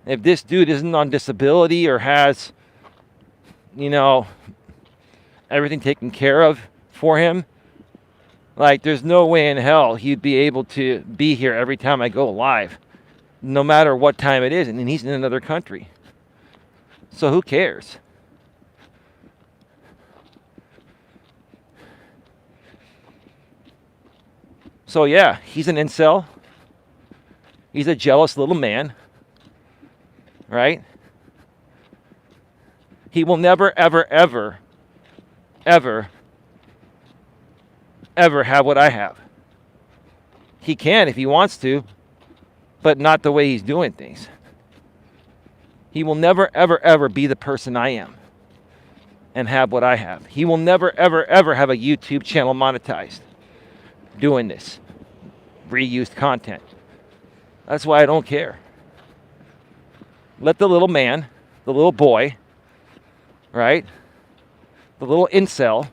if this dude isn't on disability or has, everything taken care of for him, like, there's no way in hell he'd be able to be here every time I go live, no matter what time it is, and he's in another country. So who cares? So yeah, he's an incel. He's a jealous little man, right? He will never, ever, ever, ever, ever have what I have. He can if he wants to, but not the way he's doing things. He will never, ever, ever be the person I am and have what I have. He will never, ever, ever have a YouTube channel monetized doing this. Reused content. That's why I don't care. Let the little man, the little boy, right? The little incel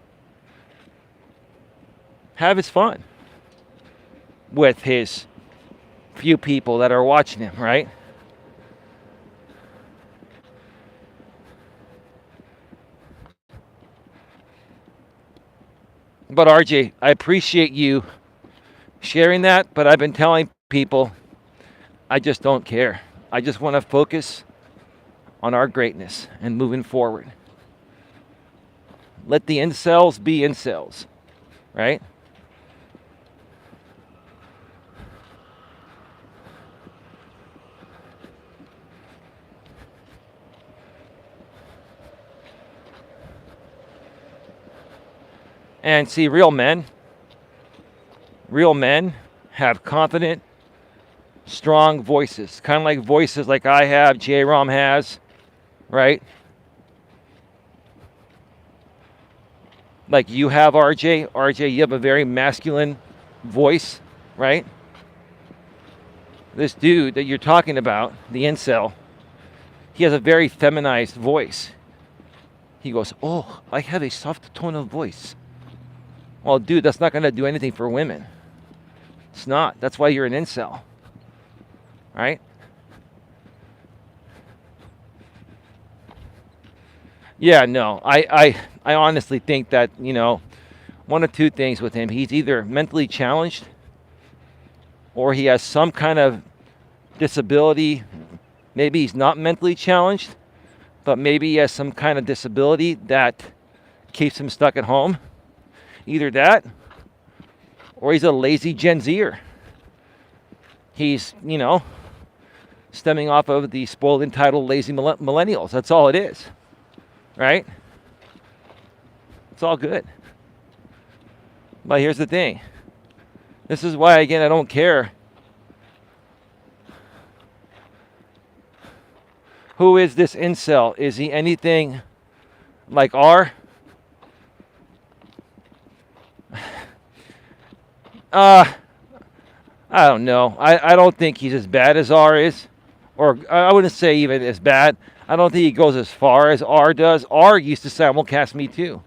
have his fun with his few people that are watching him, right? But RJ, I appreciate you sharing that, but I've been telling people I just don't care. I just want to focus on our greatness and moving forward. Let the incels be incels, right? And see, real men have confident, strong voices, kind of like voices like I have, J-Rom has, right? Like you have, RJ. RJ, you have a very masculine voice, right? This dude that you're talking about, the incel, he has a very feminized voice. He goes, "Oh, I have a soft tone of voice." Well, dude, that's not going to do anything for women. It's not. That's why you're an incel. Right? Yeah, no. I honestly think that, one of two things with him. He's either mentally challenged or he has some kind of disability. Maybe he's not mentally challenged, but maybe he has some kind of disability that keeps him stuck at home. Either that, or he's a lazy Gen Zer. He's, stemming off of the spoiled, entitled, lazy millennials. That's all it is, right? It's all good. But here's the thing. This is why, again, I don't care who is this incel. Is he anything like R? I don't know. I don't think he's as bad as R is. Or I wouldn't say even as bad. I don't think he goes as far as R does. R used to simulcast me too.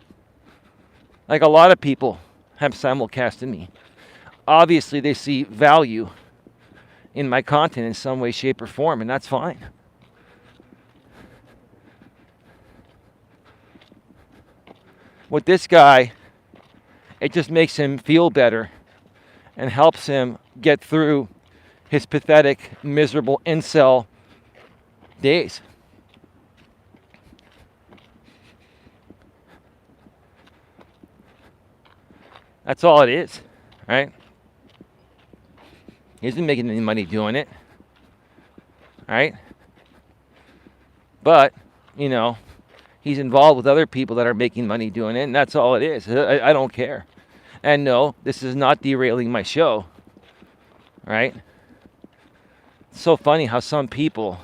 Like a lot of people have simulcasted me. Obviously, they see value in my content in some way, shape, or form, and that's fine. With this guy, it just makes him feel better and helps him get through his pathetic, miserable incel days. That's all it is, right? He isn't making any money doing it, right? But, he's involved with other people that are making money doing it, and that's all it is. I don't care. And no, this is not derailing my show, right? It's so funny how some people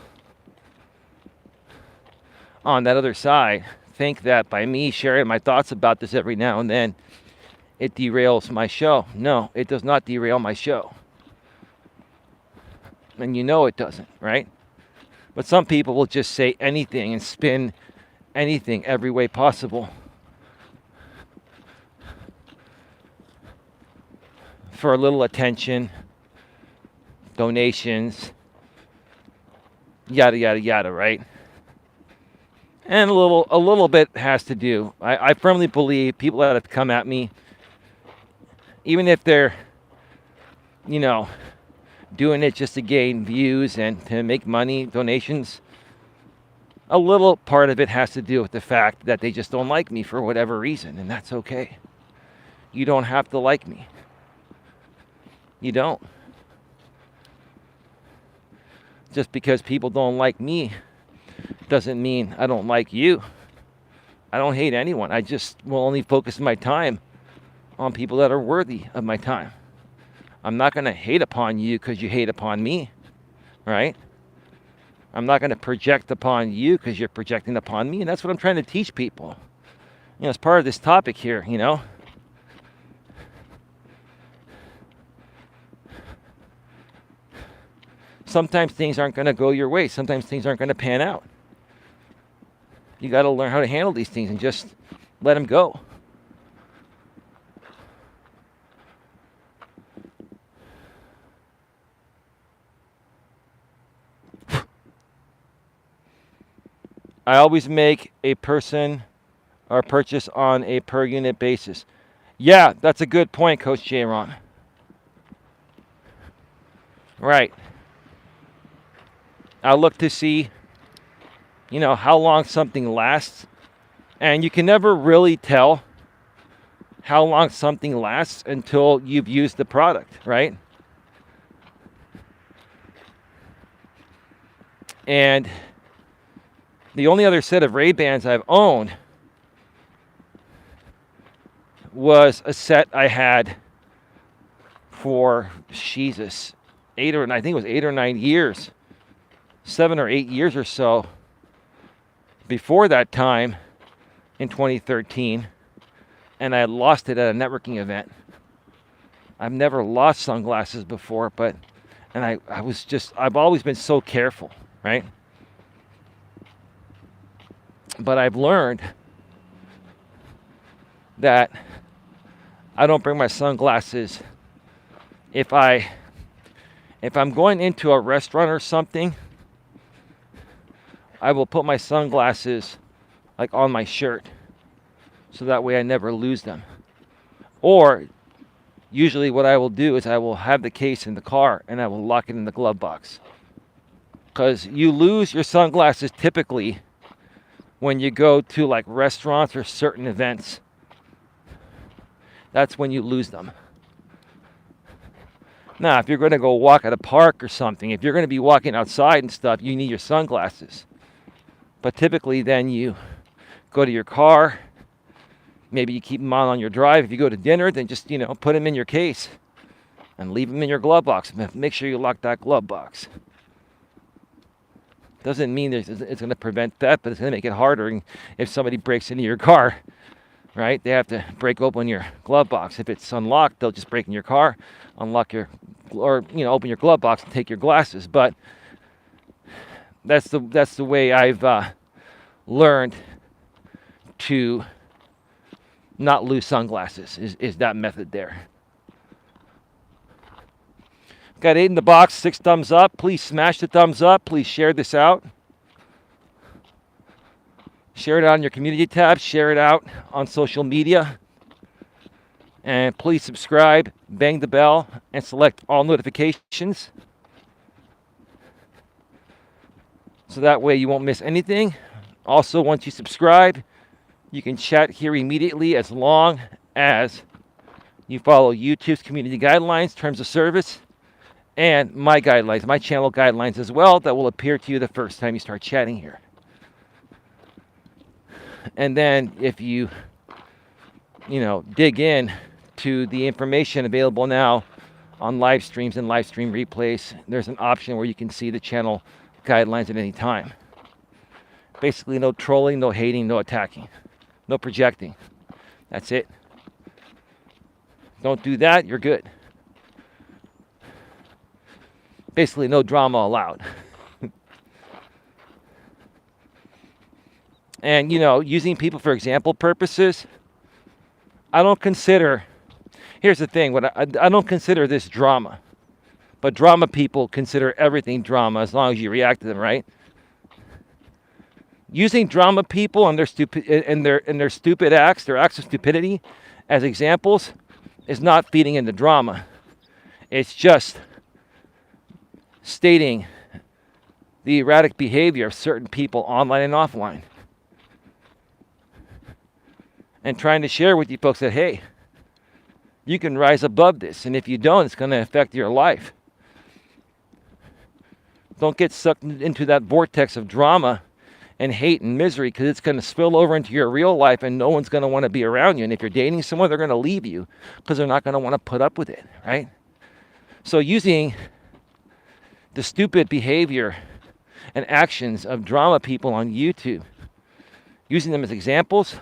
on that other side think that by me sharing my thoughts about this every now and then, it derails my show. No, it does not derail my show. And it doesn't, right? But some people will just say anything and spin anything every way possible for a little attention, donations, yada, yada, yada, right? And a little bit has to do. I firmly believe people that have come at me, even if they're, doing it just to gain views and to make money, donations, a little part of it has to do with the fact that they just don't like me for whatever reason, and that's okay. You don't have to like me. You don't. Just because people don't like me doesn't mean I don't like you. I don't hate anyone. I just will only focus my time on people that are worthy of my time. I'm not going to hate upon you because you hate upon me, right? I'm not going to project upon you because you're projecting upon me, and that's what I'm trying to teach people. As part of this topic here, Sometimes things aren't going to go your way. Sometimes things aren't going to pan out. You got to learn how to handle these things and just let them go. I always make a person or purchase on a per unit basis. Yeah, that's a good point, Coach J-Ron. Right. I look to see, how long something lasts. And you can never really tell how long something lasts until you've used the product, right? And the only other set of Ray-Bans I've owned was a set I had for, Jesus, I think it was 8 or 9 years, 7 or 8 years or so before that time in 2013, and I had lost it at a networking event. I've never lost sunglasses before, I've always been so careful, right? But I've learned that I don't bring my sunglasses. If I'm going into a restaurant or something, I will put my sunglasses like on my shirt so that way I never lose them. Or usually what I will do is I will have the case in the car and I will lock it in the glove box. Because you lose your sunglasses typically when you go to like restaurants or certain events. That's when you lose them. Now, if you're going to go walk at a park or something, if you're going to be walking outside and stuff, you need your sunglasses. But typically then you go to your car, maybe you keep them on your drive. If you go to dinner, then just, put them in your case and leave them in your glove box. Make sure you lock that glove box. Doesn't mean it's going to prevent theft, but it's going to make it harder if somebody breaks into your car, right? They have to break open your glove box. If it's unlocked, they'll just break in your car, open your glove box and take your glasses. But that's the way I've learned to not lose sunglasses is that method there. Got 8 in the box, 6 thumbs up. Please smash the thumbs up. Please share this out. Share it on your community tab. Share it out on social media. And please subscribe, bang the bell, and select all notifications. So that way you won't miss anything. Also, once you subscribe, you can chat here immediately as long as you follow YouTube's community guidelines, terms of service, and my guidelines, my channel guidelines as well, that will appear to you the first time you start chatting here. And then if you, dig in to the information available now on live streams and live stream replays, there's an option where you can see the channel guidelines at any time. Basically, no trolling, no hating, no attacking, no projecting. That's it. Don't do that, you're good. Basically, no drama allowed. And, using people for example purposes, here's the thing, I don't consider this drama. But drama people consider everything drama as long as you react to them, right? Using drama people and their stupid acts, their acts of stupidity as examples is not feeding into drama. It's just stating the erratic behavior of certain people online and offline. And trying to share with you folks that, hey, you can rise above this. And if you don't, it's going to affect your life. Don't get sucked into that vortex of drama and hate and misery, because it's going to spill over into your real life and no one's going to want to be around you. And if you're dating someone, they're going to leave you because they're not going to want to put up with it, right? So using the stupid behavior and actions of drama people on YouTube, using them as examples,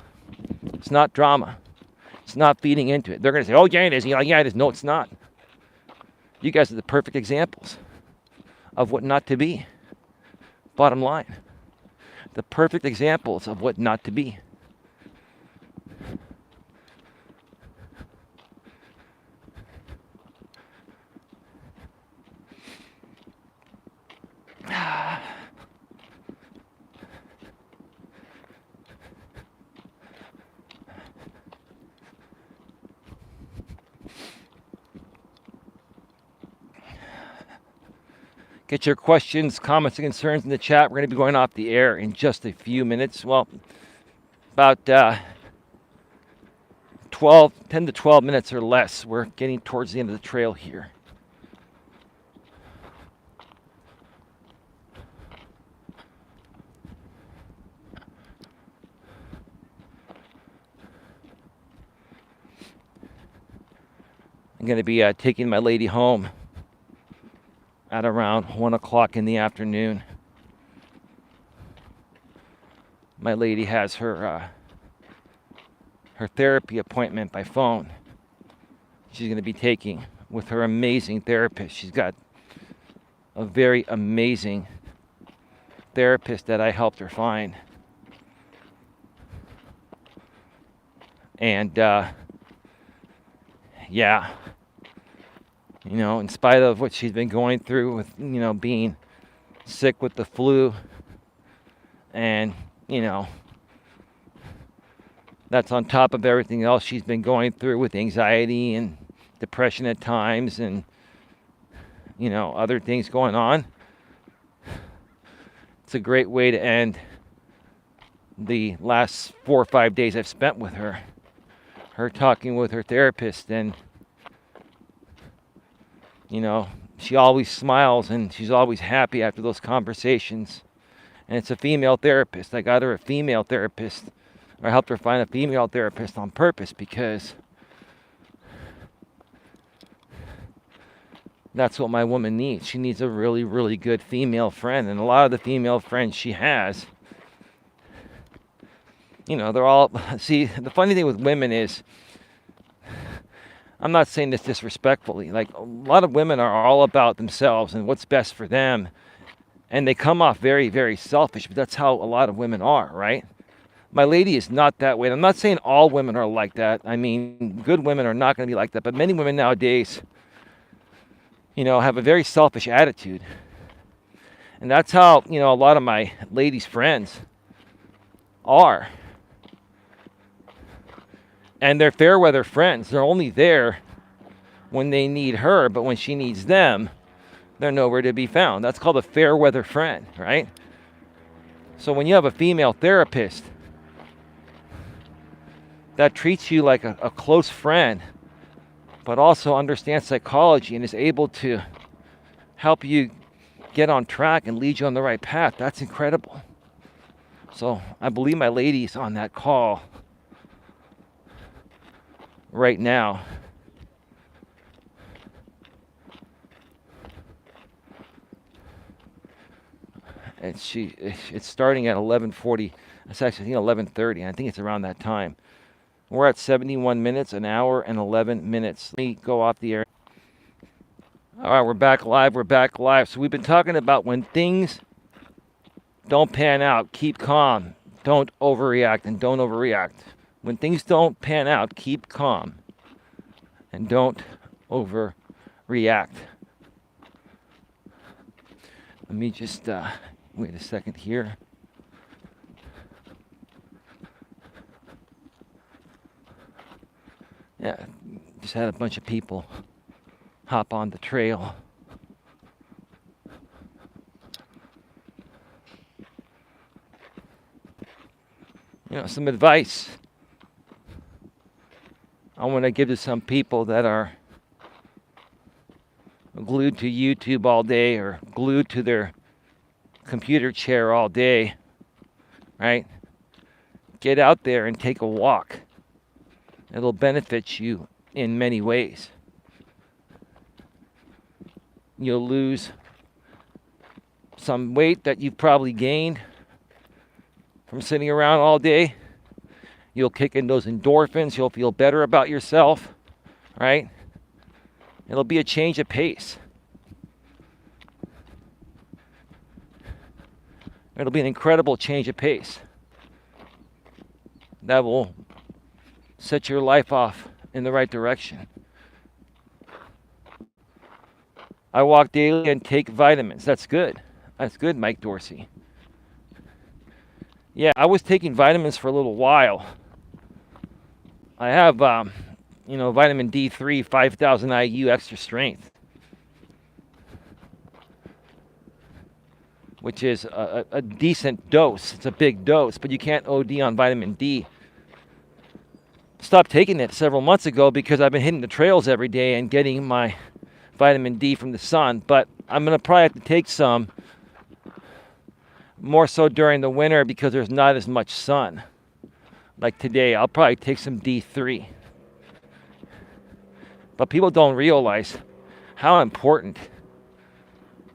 it's not drama. It's not feeding into it. They're going to say, oh, yeah, it is. Yeah, it is. No, it's not. You guys are the perfect examples of what not to be. Bottom line. The perfect examples of what not to be. Get your questions, comments, and concerns in the chat. We're going to be going off the air in just a few minutes. Well, about 10 to 12 minutes or less. We're getting towards the end of the trail here. I'm going to be taking my lady home at around 1 o'clock in the afternoon. My lady has her therapy appointment by phone. She's going to be taking with her amazing therapist. She's got a very amazing therapist that I helped her find. And yeah, in spite of what she's been going through with, being sick with the flu, and, that's on top of everything else she's been going through with anxiety and depression at times and, other things going on, it's a great way to end the last 4 or 5 days I've spent with her. Her talking with her therapist, and, she always smiles and she's always happy after those conversations. And it's a female therapist. I got her a female therapist, or I helped her find a female therapist on purpose, because that's what my woman needs. She needs a really, really good female friend. And a lot of the female friends she has, they're all, see, the funny thing with women is, I'm not saying this disrespectfully, like, a lot of women are all about themselves and what's best for them. And they come off very, very selfish, but that's how a lot of women are, right? My lady is not that way. And I'm not saying all women are like that. I mean, good women are not going to be like that. But many women nowadays, have a very selfish attitude. And that's how, a lot of my ladies' friends are. And they're fair weather friends. They're only there when they need her, but when she needs them, they're nowhere to be found. That's called a fair weather friend, right? So when you have a female therapist that treats you like a close friend, but also understands psychology and is able to help you get on track and lead you on the right path, that's incredible. So I believe my lady's on that call right now. And it's starting at 11:40. It's actually, I think, 11:30. I think it's around that time. We're at 71 minutes, an hour and 11 minutes. Let me go off the air. All right, we're back live. So we've been talking about when things don't pan out, keep calm. Don't overreact, and don't overreact. When things don't pan out, keep calm and don't overreact. Let me just wait a second here. Yeah, just had a bunch of people hop on the trail. Some advice I want to give to some people that are glued to YouTube all day or glued to their computer chair all day, right? Get out there and take a walk. It'll benefit you in many ways. You'll lose some weight that you've probably gained from sitting around all day. You'll kick in those endorphins. You'll feel better about yourself, right? It'll be a change of pace. It'll be an incredible change of pace that will set your life off in the right direction. I walk daily and take vitamins. That's good. That's good, Mike Dorsey. Yeah, I was taking vitamins for a little while. I have, vitamin D3, 5,000 IU extra strength, which is a decent dose. It's a big dose, but you can't OD on vitamin D. Stopped taking it several months ago because I've been hitting the trails every day and getting my vitamin D from the sun. But I'm going to probably have to take some more so during the winter because there's not as much sun. Like today, I'll probably take some D3. But people don't realize how important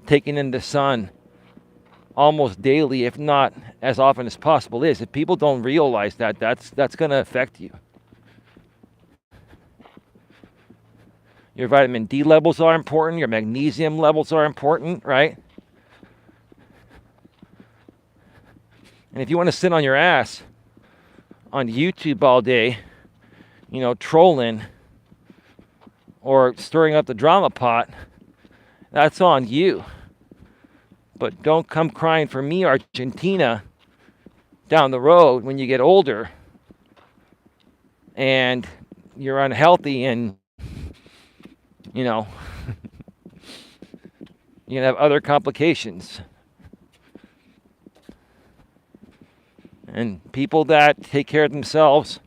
taking in the sun almost daily, if not as often as possible, is. If people don't realize that, that's going to affect you. Your vitamin D levels are important. Your magnesium levels are important, right? And if you want to sit on your ass on YouTube all day, trolling or stirring up the drama pot, that's on you. But don't come crying for me, Argentina, down the road when you get older and you're unhealthy and You know, you can have other complications. And people that take care of themselves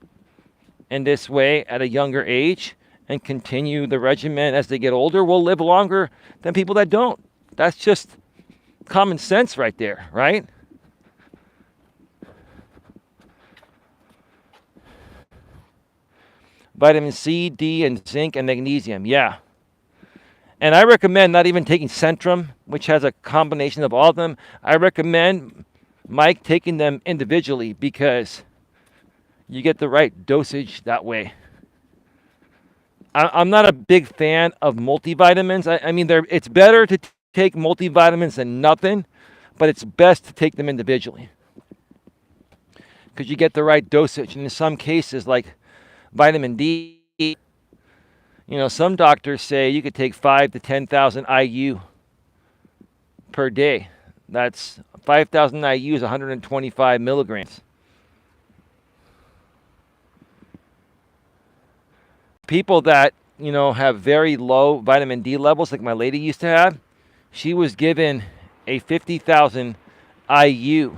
in this way at a younger age and continue the regimen as they get older will live longer than people that don't. That's just common sense right there, right? Vitamin C, D, and zinc and magnesium, yeah. And I recommend not even taking Centrum, which has a combination of all of them. I recommend, Mike, taking them individually because you get the right dosage that way. I'm not a big fan of multivitamins. I mean, it's better to take multivitamins than nothing, but it's best to take them individually because you get the right dosage. And in some cases, like vitamin D, some doctors say you could take 5 to 10,000 IU per day. That's 5,000 IU is 125 milligrams. People that, have very low vitamin D levels, like my lady used to have, she was given a 50,000 IU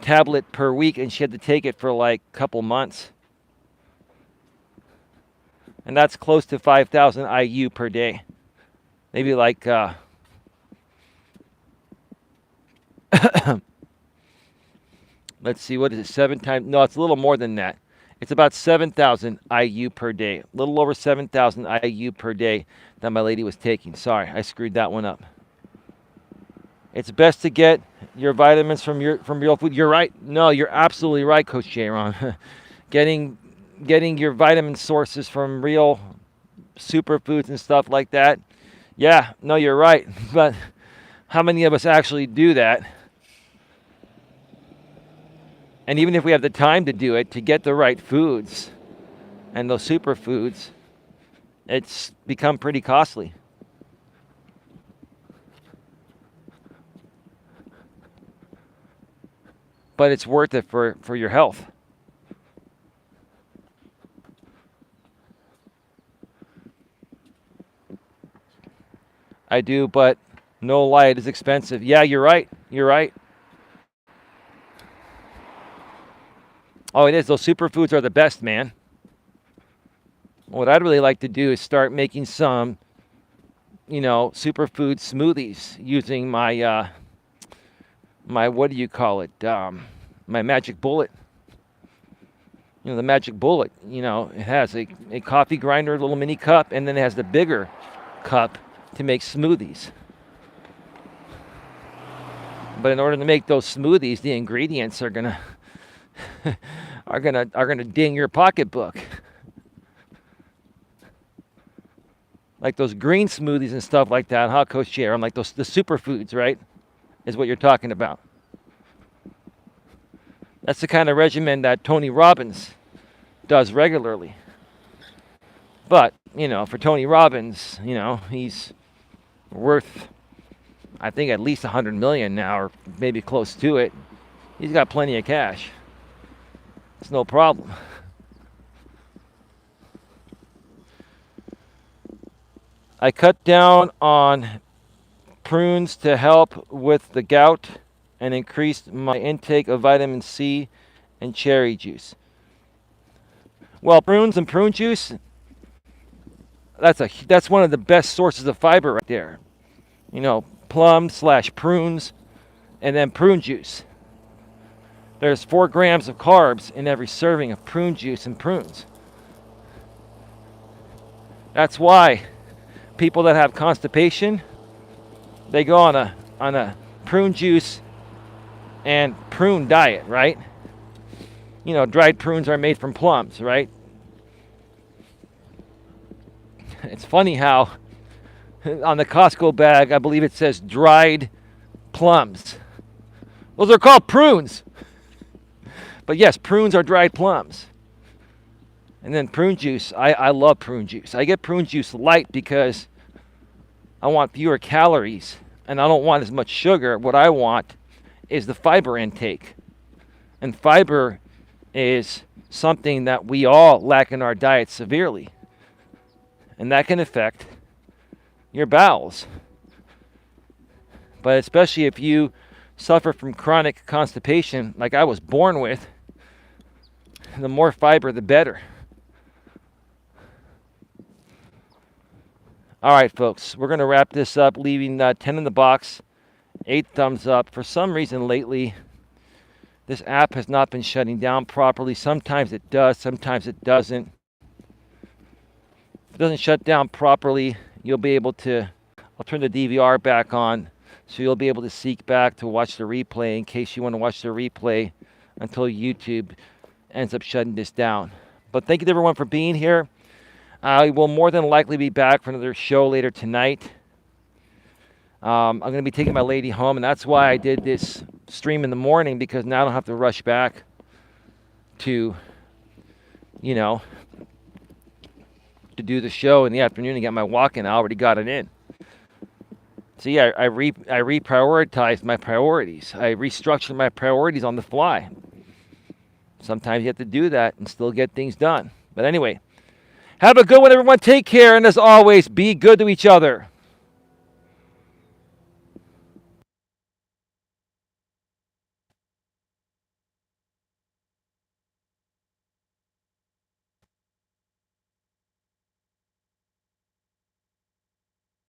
tablet per week, and she had to take it for like a couple months. And that's close to 5,000 IU per day. Maybe like, let's see, what is it, 7 times? No, it's a little more than that. It's about 7,000 IU per day. A little over 7,000 IU per day that my lady was taking. Sorry, I screwed that one up. It's best to get your vitamins from real food. You're right. No, you're absolutely right, Coach Jaron. getting your vitamin sources from real superfoods and stuff like that. Yeah, no, you're right. But how many of us actually do that? And even if we have the time to do it, to get the right foods and those superfoods, it's become pretty costly. But it's worth it for your health. I do, but no lie, it is expensive. Yeah, you're right. You're right. Oh, it is. Those superfoods are the best, man. What I'd really like to do is start making some, superfood smoothies using my what do you call it? My magic bullet. The magic bullet. It has a coffee grinder, a little mini cup, and then it has the bigger cup to make smoothies. But in order to make those smoothies, the ingredients are gonna are gonna ding your pocketbook. Like those green smoothies and stuff like that, huh, Coach Jaron? Like the superfoods, right? Is what you're talking about. That's the kind of regimen that Tony Robbins does regularly. But, for Tony Robbins, he's worth, I think, at least 100 million now, or maybe close to it. He's got plenty of cash. It's no problem. I cut down on prunes to help with the gout and increased my intake of vitamin C and cherry juice. Well, prunes and prune juice, that's one of the best sources of fiber right there. Plum/prunes and then prune juice. There's 4 grams of carbs in every serving of prune juice and prunes. That's why people that have constipation, they go on a prune juice and prune diet, right? Dried prunes are made from plums, right? It's funny how on the Costco bag, I believe it says dried plums. Those are called prunes. But yes, prunes are dried plums. And then prune juice, I love prune juice. I get prune juice light because I want fewer calories and I don't want as much sugar. What I want is the fiber intake. And fiber is something that we all lack in our diet severely. and that can affect your bowels. But especially if you suffer from chronic constipation like I was born with, the more fiber, the better. All right, folks, we're going to wrap this up, leaving 10 in the box, 8 thumbs up. For some reason lately, this app has not been shutting down properly. Sometimes it does, sometimes it doesn't. If it doesn't shut down properly, you'll be able to, I'll turn the DVR back on, so you'll be able to seek back to watch the replay in case you want to watch the replay until YouTube ends up shutting this down. But thank you to everyone for being here. I will more than likely be back for another show later tonight. I'm going to be taking my lady home, and that's why I did this stream in the morning, because now I don't have to rush back to, to do the show in the afternoon and get my walk in. I already got it in. So yeah, I reprioritized my priorities. I restructured my priorities on the fly. Sometimes you have to do that and still get things done. But anyway, have a good one, everyone. Take care, and as always, be good to each other.